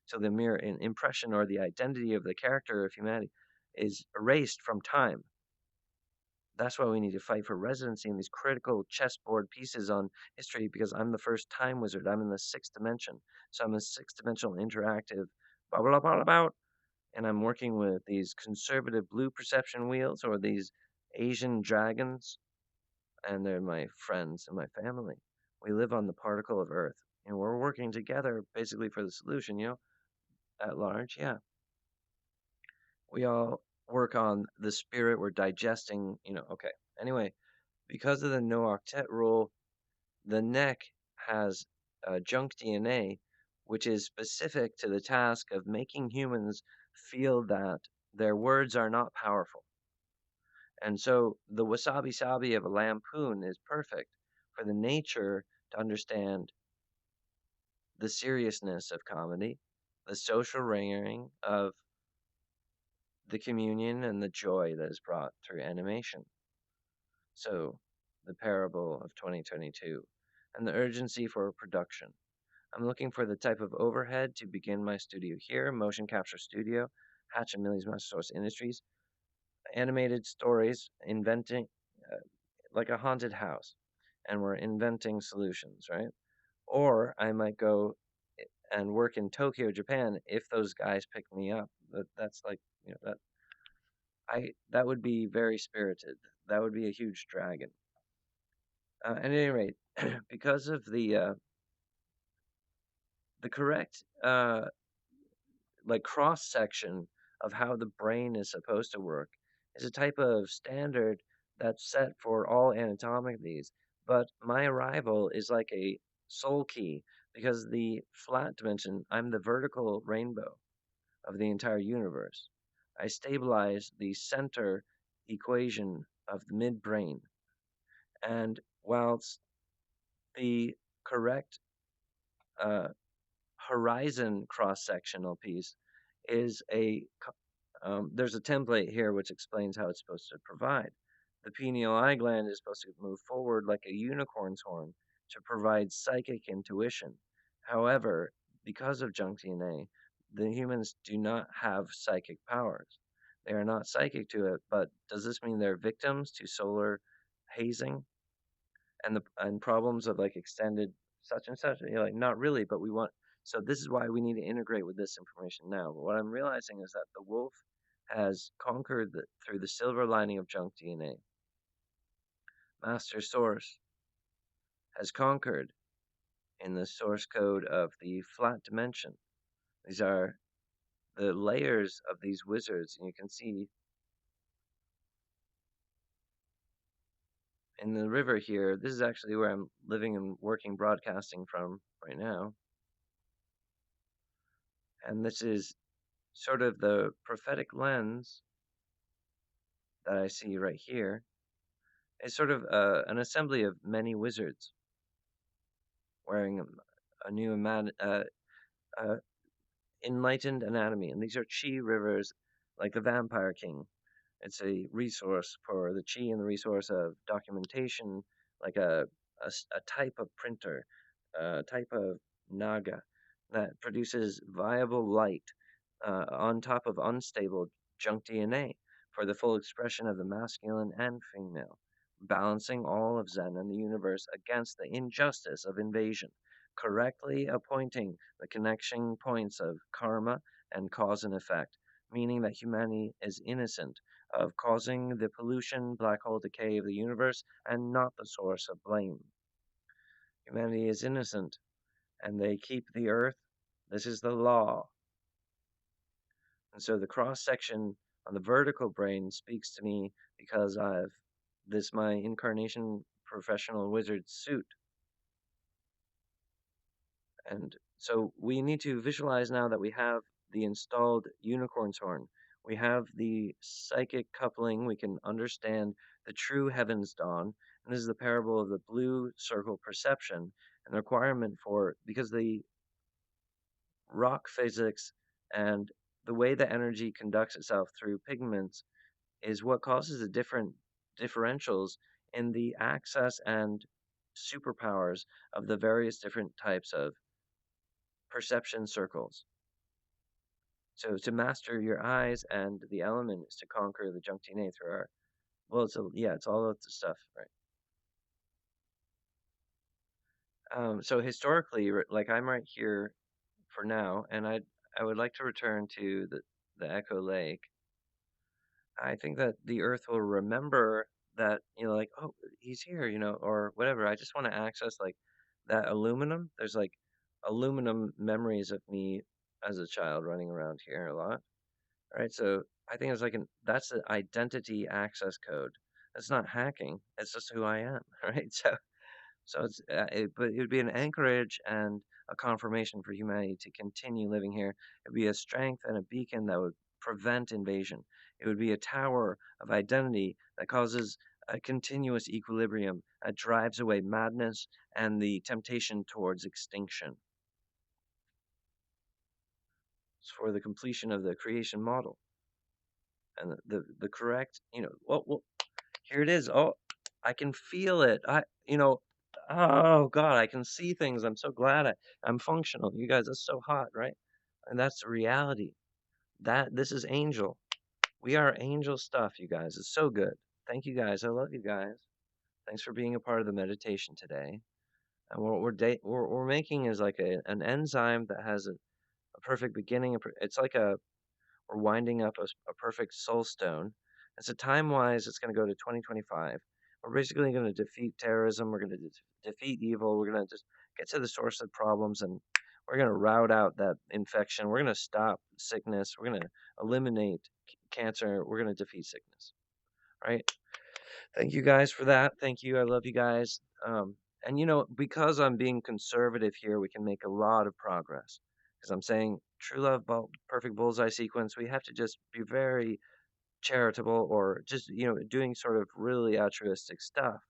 Speaker 1: So the mere impression or the identity of the character of humanity is erased from time. That's why we need to fight for residency in these critical chessboard pieces on history because I'm the first time wizard. I'm in the sixth dimension. So I'm a sixth dimensional interactive blah, blah, blah, blah, and I'm working with these conservative blue perception wheels or these Asian dragons, and they're my friends and my family. We live on the particle of Earth, and we're working together basically for the solution, at large, yeah. We all work on the spirit, we're digesting, okay. Anyway, because of the no octet rule, the neck has junk DNA, which is specific to the task of making humans feel that their words are not powerful. And so the wasabi-sabi of a lampoon is perfect for the nature to understand the seriousness of comedy, the social ringing of the communion and the joy that is brought through animation. So, the parable of 2022 and the urgency for production. I'm looking for the type of overhead to begin my studio here, Motion Capture Studio, Hatch and Millie's Master Source Industries, animated stories, inventing like a haunted house, and we're inventing solutions, right? Or I might go and work in Tokyo, Japan, if those guys pick me up. That's like, that would be very spirited. That would be a huge dragon. At any rate, because of the correct like cross section of how the brain is supposed to work is a type of standard that's set for all anatomies. But my arrival is like a soul key because the flat dimension, I'm the vertical rainbow of the entire universe. I stabilize the center equation of the midbrain. And whilst the correct uh, horizon cross-sectional piece is there's a template here which explains how it's supposed to provide. The pineal eye gland is supposed to move forward like a unicorn's horn to provide psychic intuition. However, because of junk DNA, the humans do not have psychic powers. They are not psychic to it, but does this mean they're victims to solar hazing and problems of like extended such and such? You're like, not really, but we want. So this is why we need to integrate with this information now. But what I'm realizing is that the wolf has conquered through the silver lining of junk DNA. Master Source has conquered in the source code of the flat dimension. These are the layers of these wizards, and you can see in the river here, this is actually where I'm living and working broadcasting from right now. And this is sort of the prophetic lens that I see right here. It's sort of an assembly of many wizards wearing a new enlightened anatomy. And these are chi rivers like the Vampire King. It's a resource for the chi and the resource of documentation, like a type of printer, a type of naga that produces viable light on top of unstable junk DNA for the full expression of the masculine and female, balancing all of Zen and the universe against the injustice of invasion, correctly appointing the connection points of karma and cause and effect, meaning that humanity is innocent of causing the pollution, black hole decay of the universe, and not the source of blame. Humanity is innocent, and they keep the earth. This is the law. And so the cross section on the vertical brain speaks to me because I've this my incarnation professional wizard suit. And so we need to visualize now that we have the installed unicorn's horn. We have the psychic coupling. We can understand the true heaven's dawn. And this is the parable of the blue circle perception and the requirement for, because the rock physics and the way that energy conducts itself through pigments is what causes the different differentials in the access and superpowers of the various different types of perception circles. So to master your eyes and the element is to conquer the junk DNA through our well, it's all of the stuff, right? So historically, like I'm right here for now, and I would like to return to the Echo Lake. I think that the Earth will remember that, like, oh, he's here, or whatever. I just want to access like that aluminum. There's like aluminum memories of me as a child running around here a lot. Right? So I think it's like that's an identity access code. It's not hacking. It's just who I am, right? So but it would be an anchorage and a confirmation for humanity to continue living here. It would be a strength and a beacon that would prevent invasion. It would be a tower of identity that causes a continuous equilibrium that drives away madness and the temptation towards extinction. It's for the completion of the creation model and the correct, well, here it is. Oh, I can feel it. Oh God, I can see things. I'm so glad I'm functional. You guys, that's so hot, right? And that's the reality. That this is angel. We are angel stuff, you guys. It's so good. Thank you guys. I love you guys. Thanks for being a part of the meditation today. And what we're making is like an enzyme that has a perfect beginning. It's like we're winding up a perfect soul stone. And so time wise, it's going to go to 2025. We're basically going to defeat terrorism. We're going to defeat evil. We're going to just get to the source of problems and we're going to rout out that infection. We're going to stop sickness. We're going to eliminate cancer. We're going to defeat sickness. Right? Thank you guys for that. Thank you. I love you guys. And because I'm being conservative here, we can make a lot of progress. Because I'm saying true love, perfect bullseye sequence. We have to just be very charitable or just doing sort of really altruistic stuff,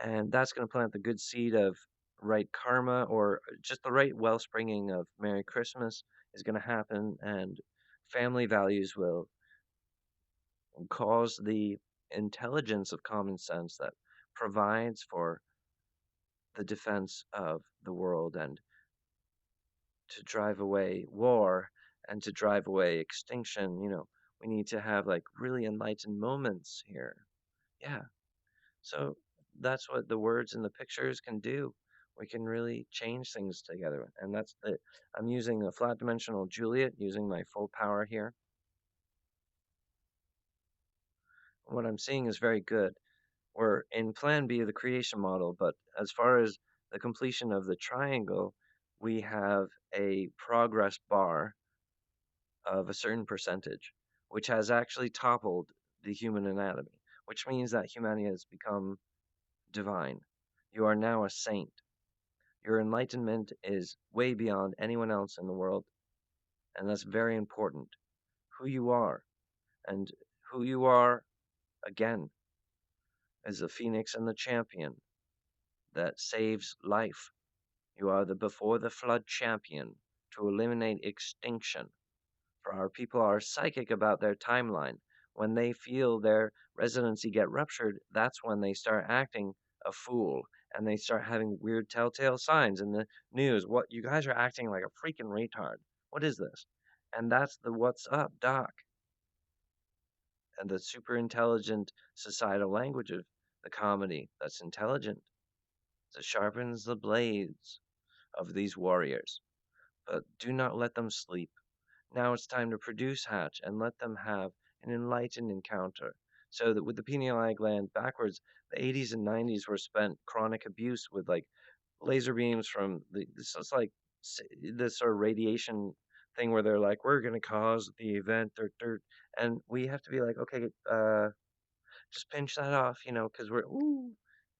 Speaker 1: and that's going to plant the good seed of right karma or just the right wellspringing of Merry Christmas is going to happen, and family values will cause the intelligence of common sense that provides for the defense of the world and to drive away war and to drive away extinction. We need to have like really enlightened moments here. Yeah. So that's what the words and the pictures can do. We can really change things together. And I'm using a flat dimensional Juliet, using my full power here. What I'm seeing is very good. We're in plan B of the creation model, but as far as the completion of the triangle, we have a progress bar of a certain percentage, which has actually toppled the human anatomy, which means that humanity has become divine. You are now a saint. Your enlightenment is way beyond anyone else in the world, and that's very important. Who you are, and who you are, again, is the phoenix and the champion that saves life. You are the before the flood champion to eliminate extinction. For our people are psychic about their timeline. When they feel their residency get ruptured, that's when they start acting a fool and they start having weird telltale signs in the news. What you guys are acting like a freaking retard. What is this? And that's the what's up, doc. And the super intelligent societal language of the comedy that's intelligent. It sharpens the blades of these warriors. But do not let them sleep. Now it's time to produce Hatch and let them have an enlightened encounter. So that with the pineal gland backwards, the 80s and 90s were spent chronic abuse with like laser beams from this is like this sort of radiation thing where they're like, we're gonna cause the event, and we have to be like, okay, just pinch that off, because we're ooh.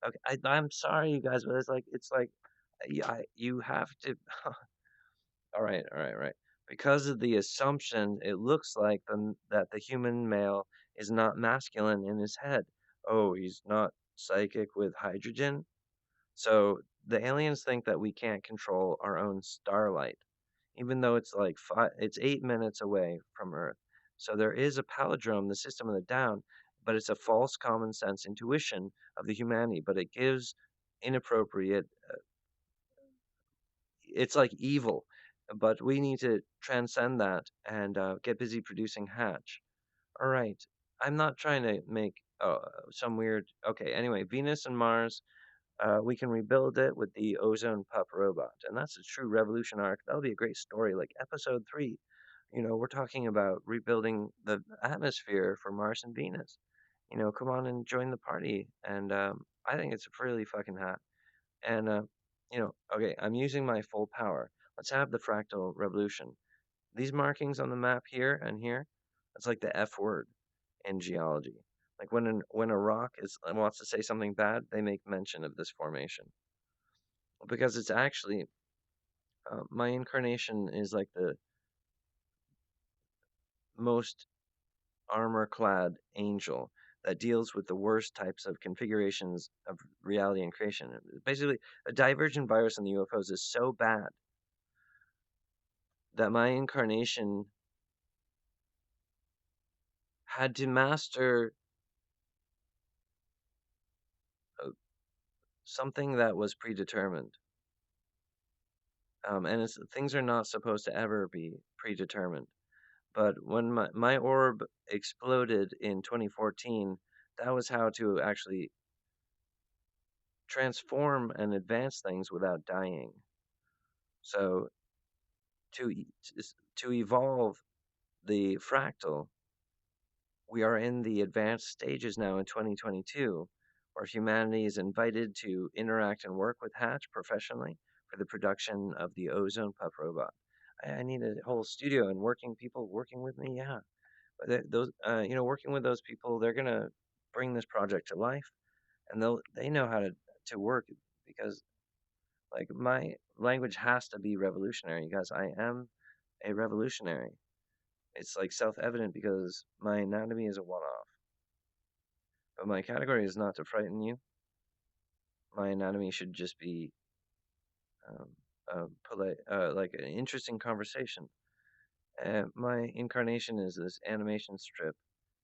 Speaker 1: Okay, I'm sorry, you guys, but it's like you have to. All right, right. Because of the assumption, it looks like that the human male is not masculine in his head. Oh, he's not psychic with hydrogen. So the aliens think that we can't control our own starlight, even though it's 8 minutes away from Earth. So there is a palindrome, the system of the down, but it's a false common sense intuition of the humanity. But it gives inappropriate. It's like evil, but we need to transcend that and get busy producing Hatch. All right, I'm not trying to make some weird. Okay, anyway, Venus and Mars we can rebuild it with the Ozone Pup robot, and that's a true revolution arc. That'll be a great story, like episode 3. We're talking about rebuilding the atmosphere for Mars and Venus. Come on and join the party. And I think it's really fucking hot. And okay, I'm using my full power. Let's have the fractal revolution. These markings on the map here and here, that's like the F word in geology. Like when a rock wants to say something bad, they make mention of this formation because it's actually my incarnation is like the most armor-clad angel that deals with the worst types of configurations of reality and creation. Basically, a divergent virus in the UFOs is so bad that my incarnation had to master uh, something that was predetermined. And things are not supposed to ever be predetermined. But when my orb exploded in 2014, that was how to actually transform and advance things without dying. So to to evolve the fractal, we are in the advanced stages now in 2022, where humanity is invited to interact and work with Hatch professionally for the production of the Ozone Pup robot. I need a whole studio and working people working with me. Yeah, but those working with those people, they're gonna bring this project to life, and they know how to work because like my language has to be revolutionary, you guys. I am a revolutionary. It's like self-evident because my anatomy is a one-off. But my category is not to frighten you. My anatomy should just be polite, like an interesting conversation. My incarnation is this animation strip,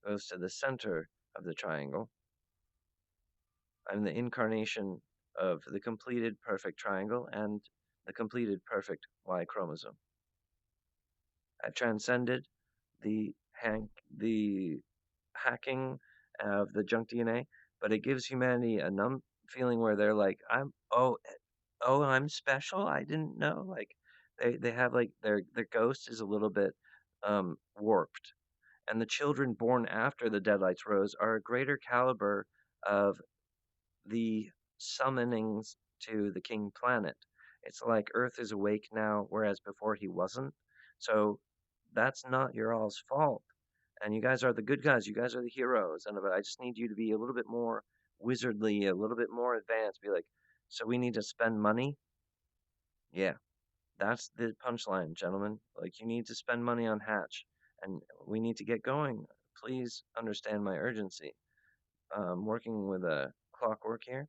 Speaker 1: goes to the center of the triangle. I'm the incarnation of the completed perfect triangle and the completed perfect Y chromosome. I've transcended the the hacking of the junk DNA, but it gives humanity a numb feeling where they're like, I'm special. I didn't know. Like they have like their ghost is a little bit warped, and the children born after the deadlights rose are a greater caliber of the summonings to the king planet. It's like Earth is awake now, whereas before he wasn't. So that's not your all's fault. And you guys are the good guys. You guys are the heroes. And but I just need you to be a little bit more wizardly, a little bit more advanced. Be like, so we need to spend money. Yeah, that's the punchline, gentlemen. Like you need to spend money on Hatch, and we need to get going. Please understand my urgency. Working with a clockwork here.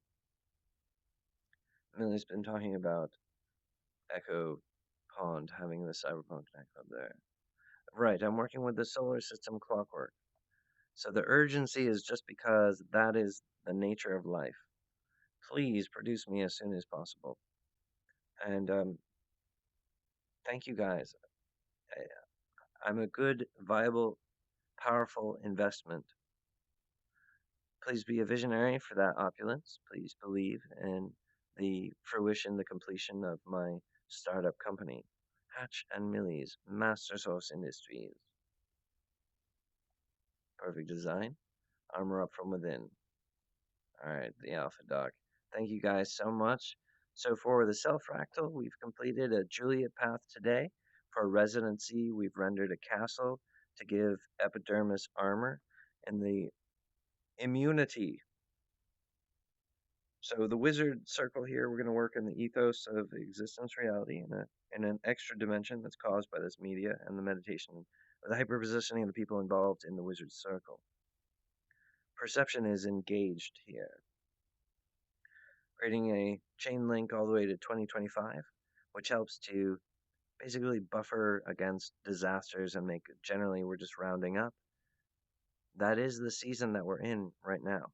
Speaker 1: Millie's been talking about Echo Pond having the cyberpunk nightclub there. Right, I'm working with the solar system clockwork. So the urgency is just because that is the nature of life. Please produce me as soon as possible. And thank you guys. I'm a good, viable, powerful investment. Please be a visionary for that opulence. Please believe in the fruition, the completion of my startup company. Hatch and Millie's Master Source Industries. Perfect design. Armor up from within. All right, the Alpha Dog. Thank you guys so much. So for the self-fractal, we've completed a Juliet path today. For residency, we've rendered a castle to give epidermis armor and the immunity. So the wizard circle here, we're going to work in the ethos of existence reality in an extra dimension that's caused by this media and the meditation, the hyperpositioning of the people involved in the wizard circle. Perception is engaged here, creating a chain link all the way to 2025, which helps to basically buffer against disasters and make generally we're just rounding up. That is the season that we're in right now.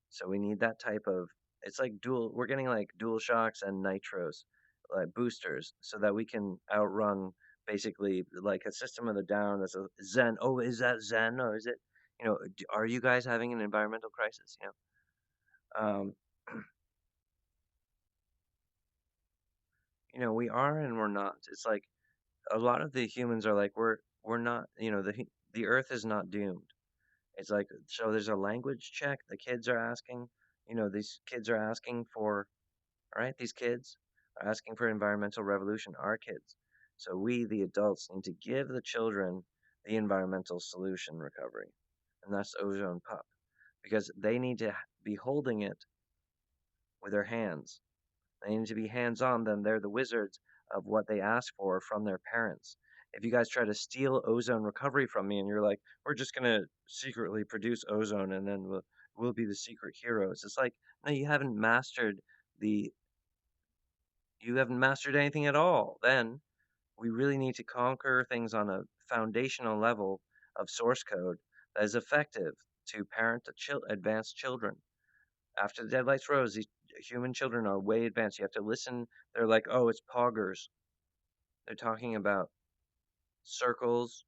Speaker 1: So we need that type of, it's like we're getting like dual shocks and nitros, like boosters, so that we can outrun basically like a system of the down that's a Zen. Oh, is that Zen or is it, are you guys having an environmental crisis? Um, we are and we're not. It's like a lot of the humans are like we're not. The Earth is not doomed. It's like so. There's a language check. The kids are asking. These kids are asking for. All right, these kids are asking for environmental revolution. Our kids. So we, the adults, need to give the children the environmental solution recovery, and that's Ozone Pup, because they need to be holding it with their hands. They need to be hands on, then they're the wizards of what they ask for from their parents. If you guys try to steal ozone recovery from me and you're like, we're just going to secretly produce ozone and then we'll be the secret heroes. It's like, no, the, you haven't mastered anything at all. Then we really need to conquer things on a foundational level of source code that is effective to parent advanced children. After the deadlights rose, these human children are way advanced. You have to listen. They're like, oh, it's poggers. They're talking about circles.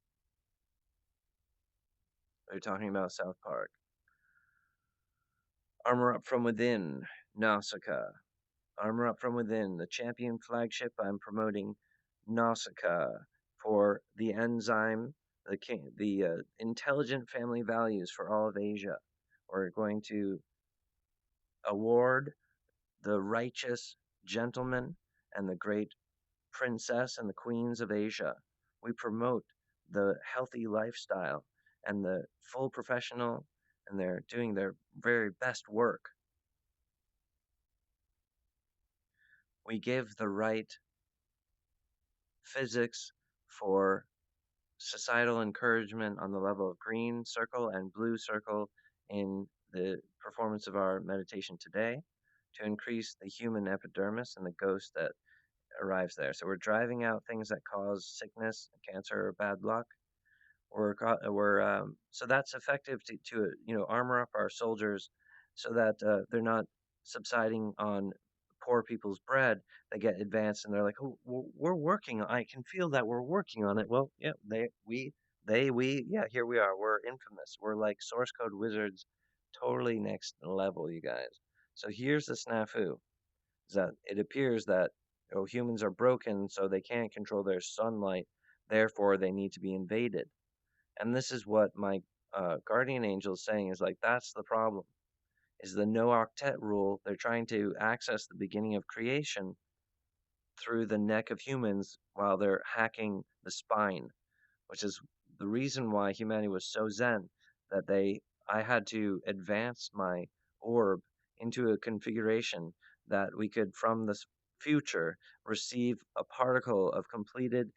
Speaker 1: They're talking about South Park. Armor Up From Within, Nausicaa. Armor Up From Within, the champion flagship. I'm promoting Nausicaa for the enzyme, the intelligent family values for all of Asia. We're going to award the righteous gentleman and the great princess and the queens of Asia. We promote the healthy lifestyle and the full professional, and they're doing their very best work. We give the right physics for societal encouragement on the level of green circle and blue circle in the performance of our meditation today to increase the human epidermis and the ghost that arrives there. So we're driving out things that cause sickness, cancer, or bad luck. So that's effective to armor up our soldiers so that they're not subsiding on poor people's bread. They get advanced and they're like, oh, we're working. I can feel that we're working on it. Well, yeah, yeah, here we are. We're infamous. We're like source code wizards, totally next level, you guys. So here's the snafu: is that it appears that humans are broken, so they can't control their sunlight. Therefore, they need to be invaded. And this is what my guardian angel is saying is like, that's the problem, is the no octet rule. They're trying to access the beginning of creation through the neck of humans while they're hacking the spine, which is the reason why humanity was so zen that I had to advance my orb into a configuration that we could, from the future, receive a particle of completed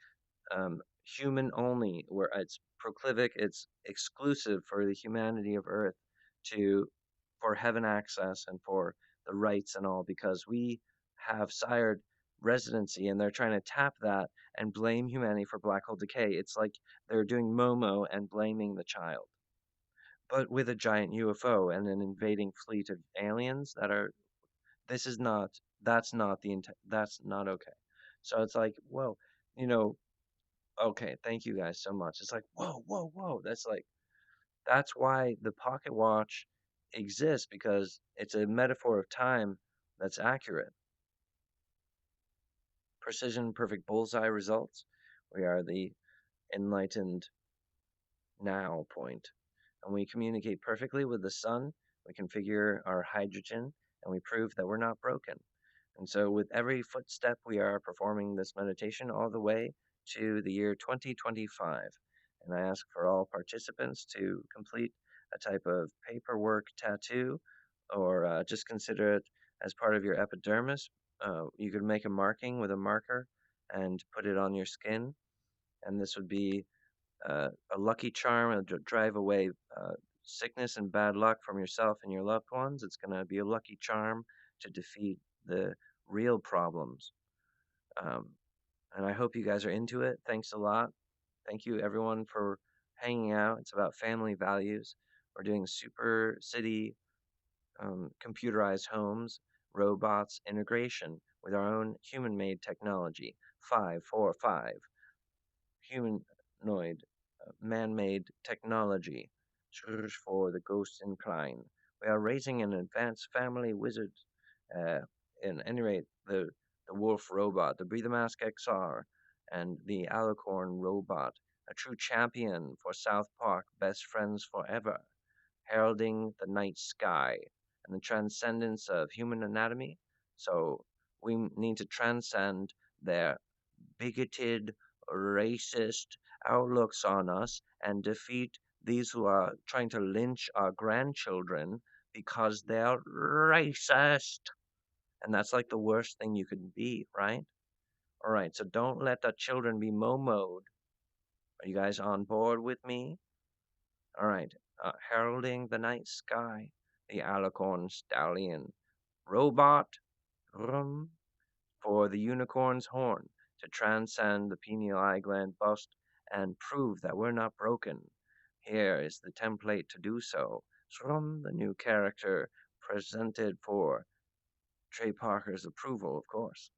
Speaker 1: human only, where it's proclivic, it's exclusive for the humanity of Earth to for heaven access and for the rights and all, because we have sired residency and they're trying to tap that and blame humanity for black hole decay. It's like they're doing Momo and blaming the child, but with a giant UFO and an invading fleet of aliens that are. This is not. That's not the intent. That's not okay. So it's like, whoa, you know, okay, thank you guys so much. It's like, whoa, whoa, whoa. That's why the pocket watch exists, because it's a metaphor of time that's accurate. precision, perfect bullseye results. We are the enlightened now point. And we communicate perfectly with the sun. We configure our hydrogen, and we prove that we're not broken. And so, with every footstep, we are performing this meditation all the way to the year 2025. And I ask for all participants to complete a type of paperwork tattoo or just consider it as part of your epidermis. You could make a marking with a marker and put it on your skin. And this would be a lucky charm and drive away sickness and bad luck from yourself and your loved ones. It's going to be a lucky charm to defeat the real problems. Um, and I hope you guys are into it. Thanks a lot. Thank you, everyone, for hanging out. It's about family values. We're doing super city computerized homes, robots, integration with our own human made technology. 545 humanoid, man-made technology. Search for the ghost incline. We are raising an advanced family wizard. Uh, in any rate, the wolf robot, the Breathe Mask XR, and the Alicorn robot, a true champion for South Park, best friends forever, heralding the night sky and the transcendence of human anatomy. So we need to transcend their bigoted, racist outlooks on us and defeat these who are trying to lynch our grandchildren because they're racist. And that's like the worst thing you could be, right? All right, so don't let the children be momoed. Are you guys on board with me? All right, heralding the night sky, the Alicorn stallion, robot, rum, for the unicorn's horn to transcend the pineal eye gland bust and prove that we're not broken. Here is the template to do so. Shrum, the new character presented for Trey Parker's approval, of course.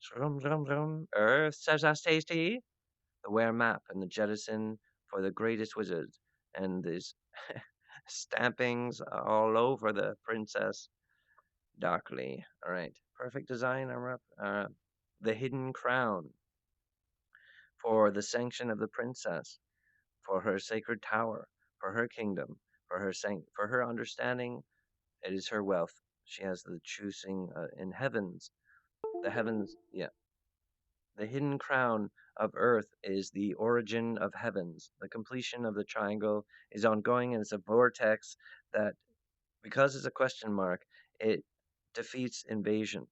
Speaker 1: Shrum, shrum, shrum. Earth says that's tasty. The wear map and the jettison for the greatest wizard. And these stampings all over the princess darkly. All right. Perfect design. I'm up. The hidden crown for the sanction of the princess, for her sacred tower, for her kingdom, for her understanding. It is her wealth. She has the choosing in heavens. The heavens, yeah. The hidden crown of earth is the origin of heavens. The completion of the triangle is ongoing, and it's a vortex that, because it's a question mark, it defeats invasion.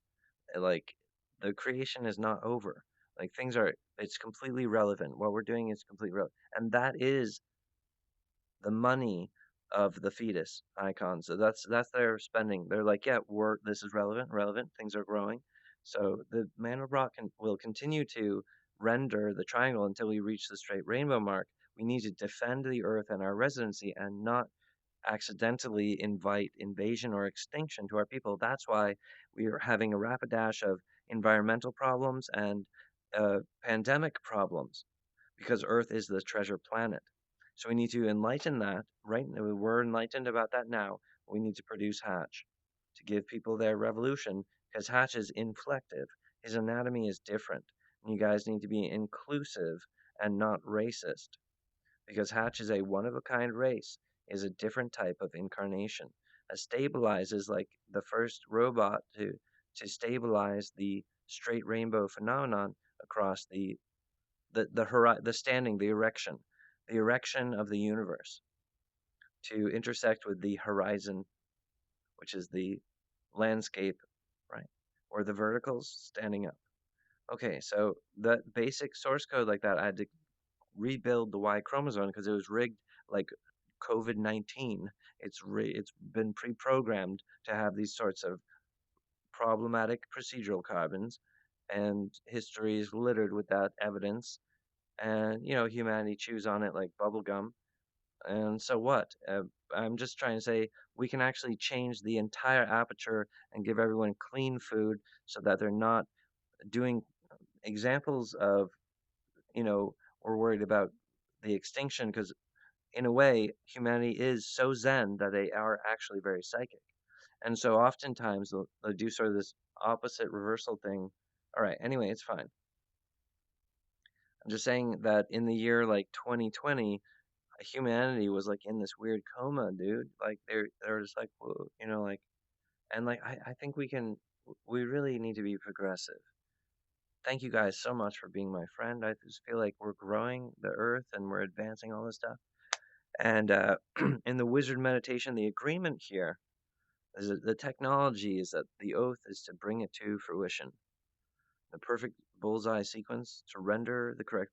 Speaker 1: Like the creation is not over. Like things are, it's completely relevant. What we're doing is completely relevant, and that is the money of the fetus icon. So that's their spending. They're like, yeah, this is relevant. Things are growing. So the Mandelbrot will continue to render the triangle until we reach the straight rainbow mark. We need to defend the earth and our residency and not accidentally invite invasion or extinction to our people. That's why we are having a rapidash of environmental problems and pandemic problems because Earth is the treasure planet. So we need to enlighten that, right? We're enlightened about that now. We need to produce Hatch to give people their revolution because Hatch is inflective. His anatomy is different. And you guys need to be inclusive and not racist because Hatch is a one of a kind race, is a different type of incarnation. A stabilize is like the first robot to stabilize the straight rainbow phenomenon across the standing, the erection of the universe to intersect with the horizon, which is the landscape, right? Or the verticals standing up. Okay, so that basic source code like that, I had to rebuild the Y chromosome because it was rigged like COVID-19. It's been pre-programmed to have these sorts of problematic procedural carbons, and history is littered with that evidence. And humanity chews on it like bubble gum. And so what? I'm just trying to say we can actually change the entire aperture and give everyone clean food so that they're not doing examples of, we're worried about the extinction because in a way humanity is so zen that they are actually very psychic. And so oftentimes they'll do sort of this opposite reversal thing All right. Anyway, it's fine. I'm just saying that in the year like 2020, humanity was like in this weird coma, dude. Like they're just like, whoa, like, and like I think we really need to be progressive. Thank you guys so much for being my friend. I just feel like we're growing the earth and we're advancing all this stuff. And in the wizard meditation, the agreement here is that the technology is that the oath is to bring it to fruition. The perfect bullseye sequence to render the correct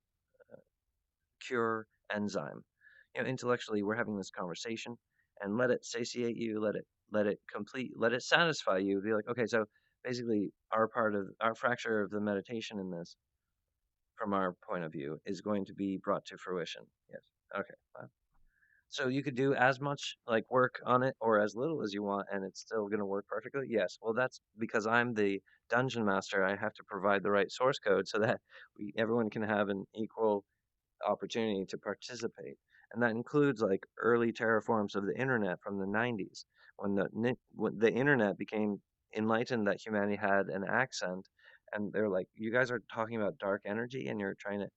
Speaker 1: cure enzyme. Intellectually, we're having this conversation, and let it satiate you, let it complete, let it satisfy you. Be like, okay, so basically, our part of our fracture of the meditation in this, from our point of view, is going to be brought to fruition. Yes. Okay. Fine. So you could do as much like work on it or as little as you want, and it's still going to work perfectly. Yes. Well, that's because I'm the dungeon master. I have to provide the right source code so that everyone can have an equal opportunity to participate. And that includes like early terraforms of the internet from the 90s when when the internet became enlightened that humanity had an accent. And they're like, you guys are talking about dark energy and you're trying to.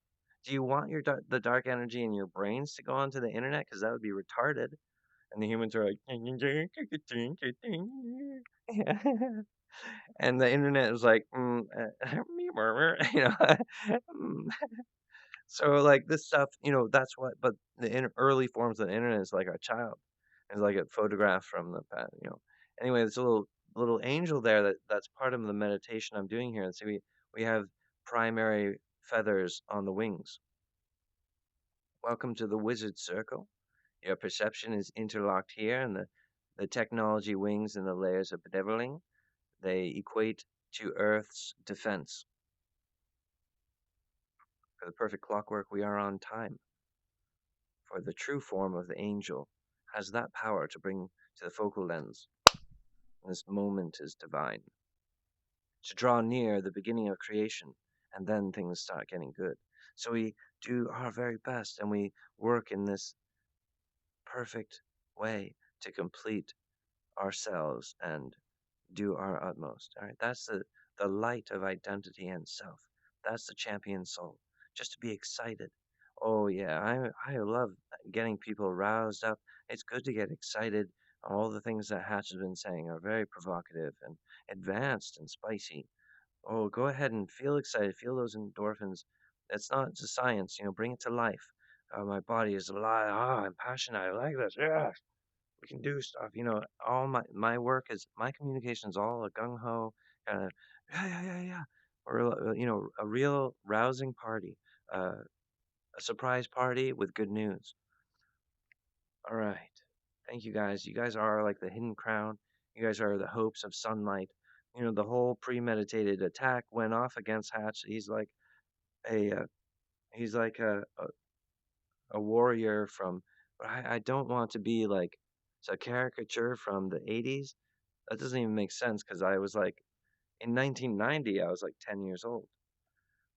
Speaker 1: Do you want the dark energy in your brains to go onto the internet? Because that would be retarded. And the humans are like, and the internet is like, you know, so like this stuff, that's what. But the early forms of the internet is like a child, is like a photograph from the past. Anyway, there's a little angel there that's part of the meditation I'm doing here. And so we have primary feathers on the wings. Welcome to the wizard circle. Your perception is interlocked here, and the technology wings and the layers of bedeviling, they equate to Earth's defense. For the perfect clockwork, we are on time. For the true form of the angel has that power to bring to the focal lens. This moment is divine. To draw near the beginning of creation, and then things start getting good. So we do our very best, and we work in this perfect way to complete ourselves and do our utmost. All right, that's the light of identity and self. That's the champion soul. Just to be excited. Oh yeah, I love getting people roused up. It's good to get excited. All the things that Hatch has been saying are very provocative and advanced and spicy. Oh, go ahead and feel excited. Feel those endorphins. It's not just science, bring it to life. My body is alive. Ah, I'm passionate. I like this. Yeah, we can do stuff. All my work is my communication is all a gung ho kind of yeah yeah yeah yeah, or a real rousing party, uh, a surprise party with good news. All right, thank you guys. You guys are like the hidden crown. You guys are the hopes of sunlight. The whole premeditated attack went off against Hatch. A uh, he's like a warrior from. But I don't want to be like it's a caricature from the 80s. That doesn't even make sense because I was like in 1990, I was like 10 years old.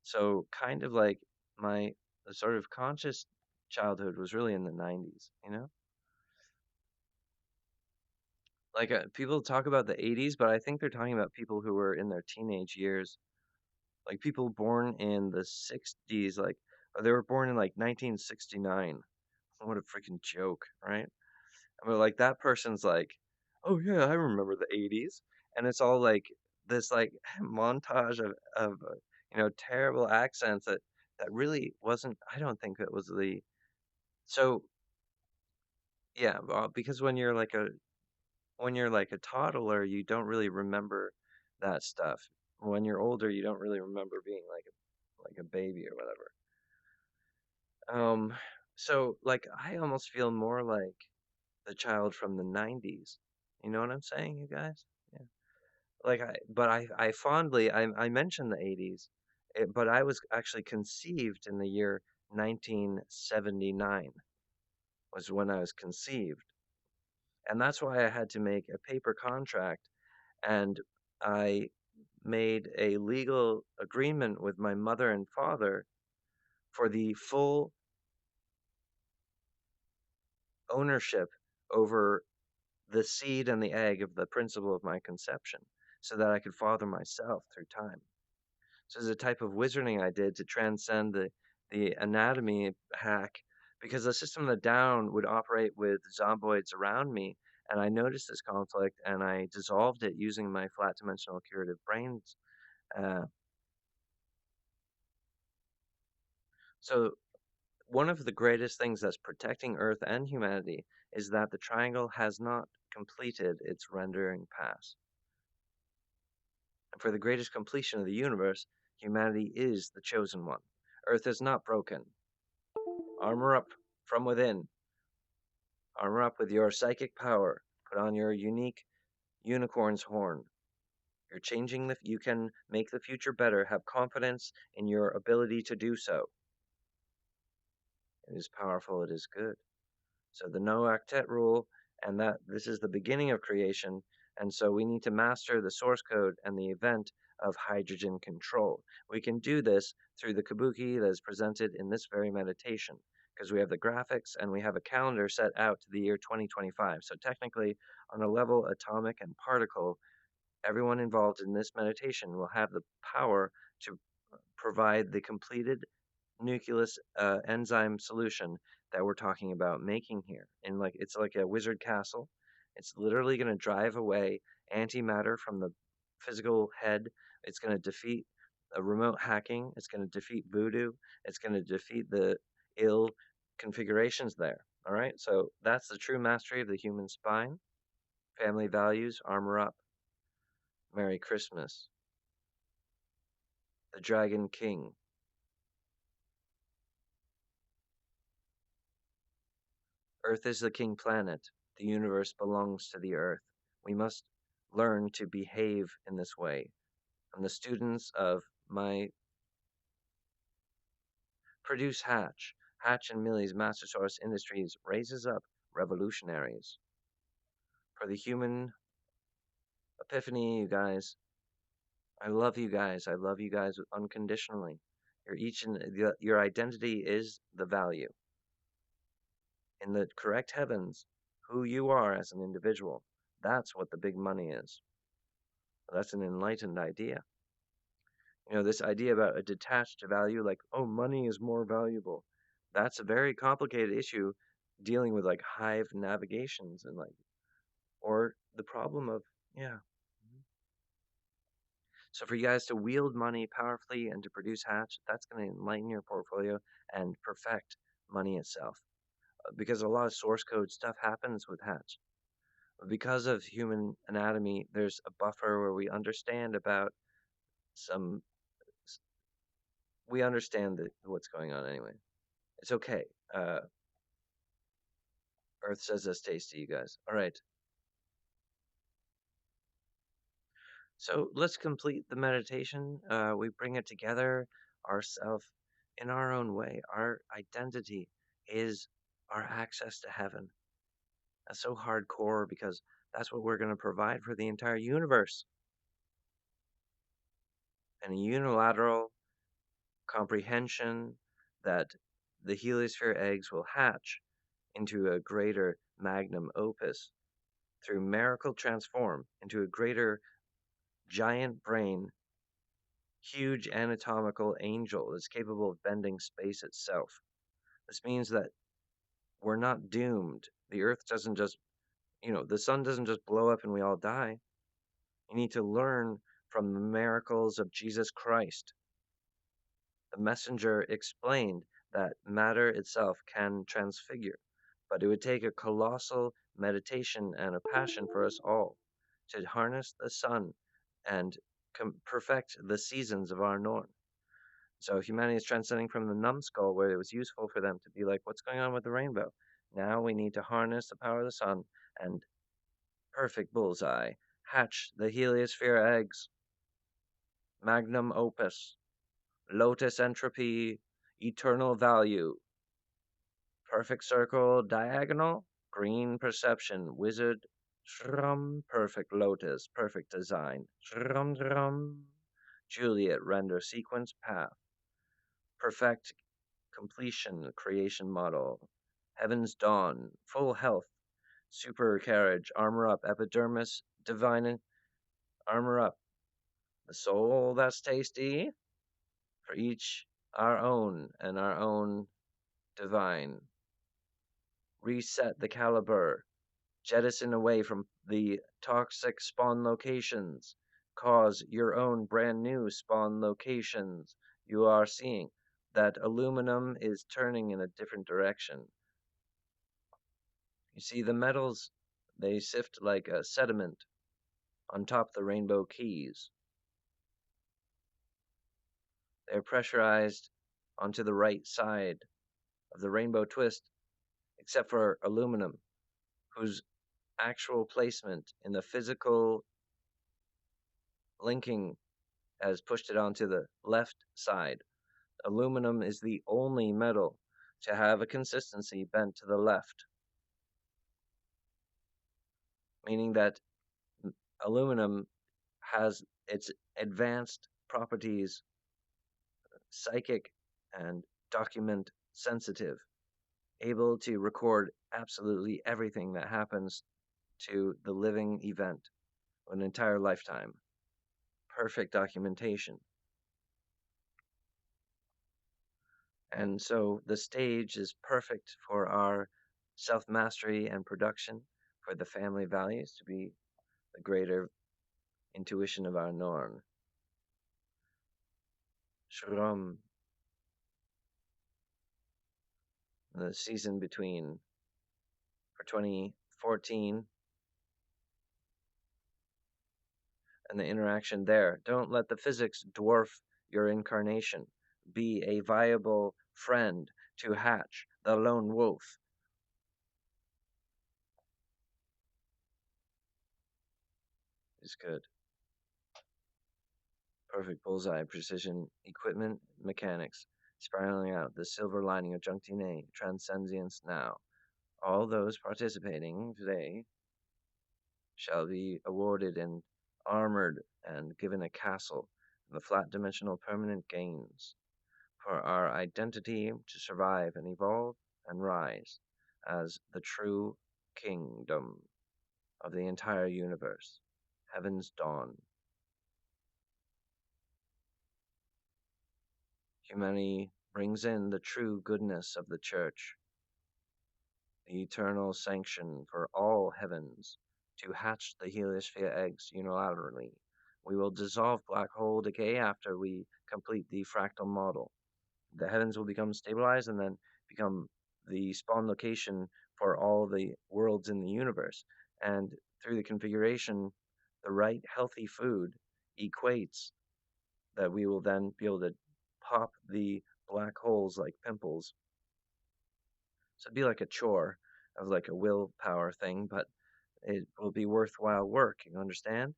Speaker 1: So kind of like my the sort of conscious childhood was really in the 90s. Like people talk about the 80s, but I think they're talking about people who were in their teenage years, like people born in the 60s, like they were born in like 1969. What a freaking joke, right? I mean, like that person's like, oh yeah, I remember the 80s, and it's all like this like montage of terrible accents that really wasn't. I don't think it was the so yeah, well, because when you're like a toddler, you don't really remember that stuff. When you're older, you don't really remember being like a baby or whatever. So like I almost feel more like the child from the 90s. You know what I'm saying, you guys? Yeah. I fondly, I mentioned the 80s, but I was actually conceived in the year 1979 was when I was conceived. And that's why I had to make a paper contract and I made a legal agreement with my mother and father for the full ownership over the seed and the egg of the principle of my conception so that I could father myself through time. So there's a type of wizarding I did to transcend the anatomy hack because the system of the down would operate with zomboids around me. And I noticed this conflict and I dissolved it using my flat dimensional curative brains. Uh, so one of the greatest things that's protecting Earth and humanity is that the triangle has not completed its rendering pass. And for the greatest completion of the universe, humanity is the chosen one. Earth is not broken. Armor up from within. Armor up with your psychic power. Put on your unique unicorn's horn. You can make the future better. Have confidence in your ability to do so. It is powerful, it is good. So the no octet rule, and that this is the beginning of creation, and so we need to master the source code and the event of hydrogen control. We can do this through the kabuki that is presented in this very meditation, because we have the graphics and we have a calendar set out to the year 2025. So technically, on a level atomic and particle, everyone involved in this meditation will have the power to provide the completed nucleus enzyme solution that we're talking about making here. And like it's like a wizard castle. It's literally going to drive away antimatter from the physical head. It's going to defeat remote hacking. It's going to defeat voodoo. It's going to defeat the ill configurations there. All right. So that's the true mastery of the human spine. Family values, armor up. Merry Christmas. The Dragon King. Earth is the king planet. The universe belongs to the earth. We must learn to behave in this way. And the students of my produce Hatch. Hatch and Millie's Master Source Industries raises up revolutionaries. For the human epiphany, you guys, I love you guys. I love you guys unconditionally. You're each in your identity is the value. In the correct heavens, who you are as an individual. That's what the big money is. That's an enlightened idea. You know, this idea about a detached value, like, oh, money is more valuable. That's a very complicated issue dealing with like hive navigations and like, or the problem of, yeah. So for you guys to wield money powerfully and to produce hatch, that's going to enlighten your portfolio and perfect money itself. Because a lot of source code stuff happens with hatch. Because of human anatomy, there's a buffer where we understand about some, we understand what's going on anyway. It's okay. Earth says that's tasty, you guys. All right. So let's complete the meditation. We bring it together ourselves in our own way. Our identity is our access to heaven. That's so hardcore because that's what we're going to provide for the entire universe. And a unilateral comprehension that the heliosphere eggs will hatch into a greater magnum opus through miracle transform into a greater giant brain, huge anatomical angel that's capable of bending space itself. This means that we're not doomed. The earth doesn't just, the sun doesn't just blow up and we all die. You need to learn from the miracles of Jesus Christ. The messenger explained that matter itself can transfigure, but it would take a colossal meditation and a passion for us all to harness the sun and perfect the seasons of our norm. So humanity is transcending from the numbskull where it was useful for them to be like, what's going on with the rainbow? Now we need to harness the power of the sun and perfect bullseye. Hatch the heliosphere eggs. Magnum opus. Lotus entropy. Eternal value. Perfect circle diagonal. Green perception. Wizard. Shrum. Perfect lotus. Perfect design. Shrum shrum. Juliet render sequence path. Perfect completion creation model. Heaven's dawn. Full health. Super carriage. Armor up. Epidermis. Divine. Armor up. The soul that's tasty. for each our own and our own divine. Reset the caliber, jettison away from the toxic spawn locations, cause your own brand new spawn locations. You are seeing that aluminum is turning in a different direction. You see, the metals, they sift like a sediment on top of the rainbow keys. They're pressurized onto the right side of the rainbow twist, except for aluminum, whose actual placement in the physical linking has pushed it onto the left side. Aluminum is the only metal to have a consistency bent to the left, meaning that aluminum has its advanced properties, psychic and document sensitive, able to record absolutely everything that happens to the living event an entire lifetime. Perfect documentation. And so the stage is perfect for our self mastery and production, for the family values to be the greater intuition of our Norn. Shrum, the season between for 2014 and the interaction there. Don't let the physics dwarf your incarnation. Be a viable friend to Hatch, the lone wolf. Is good. Perfect bullseye, precision, equipment, mechanics, spiraling out the silver lining of Junctine transcendience now. All those participating today shall be awarded and armored and given a castle and the flat dimensional permanent gains for our identity to survive and evolve and rise as the true kingdom of the entire universe. Heaven's dawn. Humanity brings in the true goodness of the church, the eternal sanction for all heavens to hatch the heliosphere eggs unilaterally. We will dissolve black hole decay after we complete the fractal model. The heavens will become stabilized and then become the spawn location for all the worlds in the universe. And through the configuration, the right healthy food equates that we will then be able to pop the black holes like pimples. So it'd be like a chore of like a willpower thing, but it will be worthwhile work, you understand?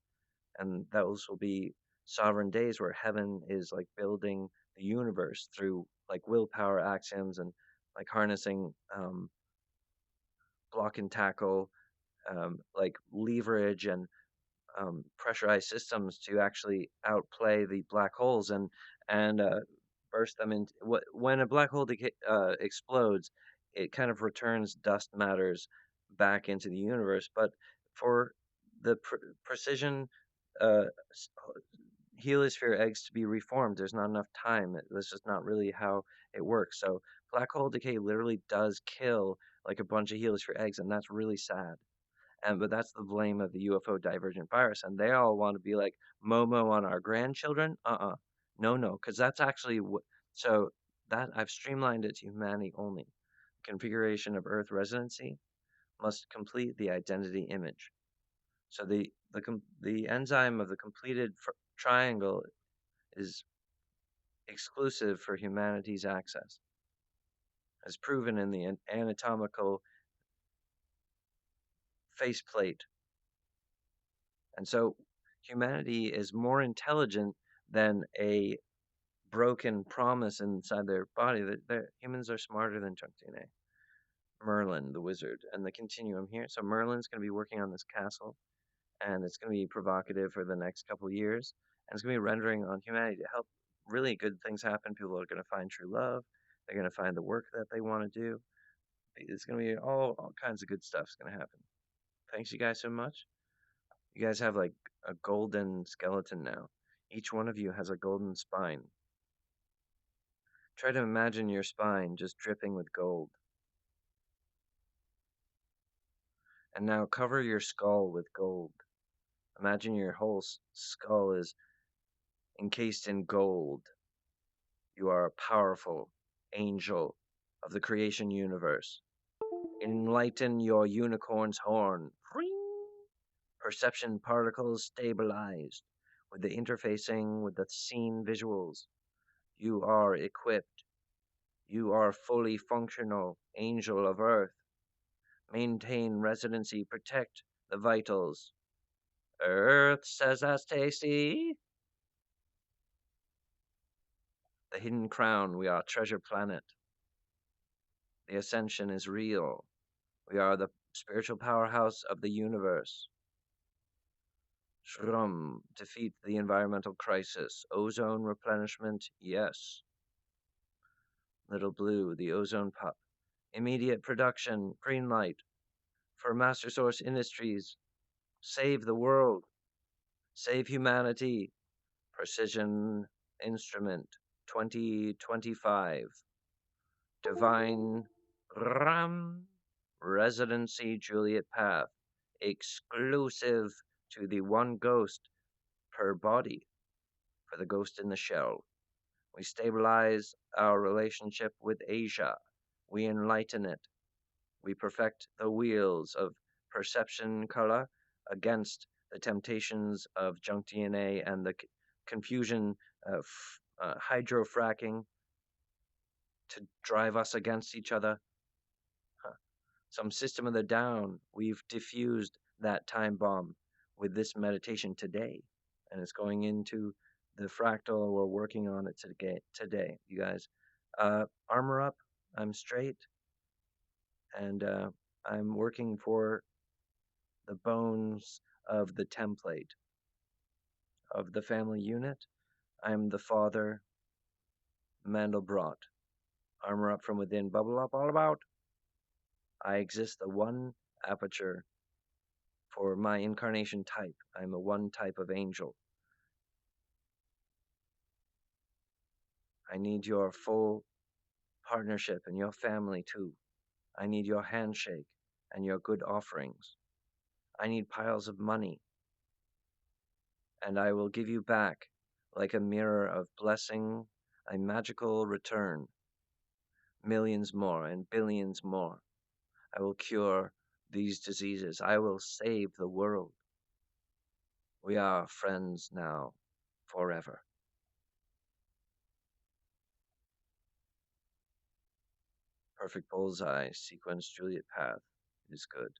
Speaker 1: And those will be sovereign days where heaven is like building the universe through like willpower axioms and like harnessing block and tackle, like leverage and pressurized systems to actually outplay the black holes and burst them into when a black hole explodes, it kind of returns dust matters back into the universe. But for the precision uh, heliosphere eggs to be reformed, there's not enough time. That's just not really how it works. So black hole decay literally does kill like a bunch of heliosphere eggs, and that's really sad. And but that's the blame of the UFO divergent virus, and they all want to be like Momo on our grandchildren. No, because that's actually what. So that I've streamlined it to humanity only. Configuration of Earth residency must complete the identity image. So the enzyme of the completed triangle is exclusive for humanity's access, as proven in the anatomical faceplate. And so humanity is more intelligent than a broken promise inside their body. That humans are smarter than Chuntine. Merlin, the wizard, and the Continuum here. So Merlin's going to be working on this castle, and it's going to be provocative for the next couple of years, and it's going to be rendering on humanity to help really good things happen. People are going to find true love. They're going to find the work that they want to do. It's going to be all kinds of good stuff's going to happen. Thanks you guys so much. You guys have like a golden skeleton now. Each one of you has a golden spine. Try to imagine your spine just dripping with gold. And now cover your skull with gold. Imagine your whole skull is encased in gold. You are a powerful angel of the creation universe. Enlighten your unicorn's horn. Perception particles stabilized with the interfacing with the scene visuals. You are equipped. You are fully functional angel of Earth. Maintain residency, protect the vitals. Earth, says as Tasty. The hidden crown, we are treasure planet. The ascension is real. We are the spiritual powerhouse of the universe. Shrum, defeat the environmental crisis. Ozone replenishment, yes. Little Blue, the Ozone Pup. Immediate production, green light. For Master Source Industries, save the world. Save humanity. Precision Instrument 2025. Divine Ram. Residency Juliet Path. Exclusive to the one ghost per body for the ghost in the shell. We stabilize our relationship with Asia. We enlighten it. We perfect the wheels of perception color against the temptations of junk DNA and the confusion of hydrofracking to drive us against each other. Some system of the down. We've diffused that time bomb with this meditation today, and it's going into the fractal. We're working on it today, you guys. Armor up. I'm straight, and I'm working for the bones of the template of the family unit. I'm the father, Mandelbrot. Armor up from within, bubble up all about. I exist the one aperture for my incarnation type. I'm a one type of angel. I need your full partnership and your family too. I need your handshake and your good offerings. I need piles of money. And I will give you back, like a mirror of blessing, a magical return. Millions more and billions more. I will cure these diseases. I will save the world. We are friends now, forever. Perfect bullseye, sequence Juliet path. It is good.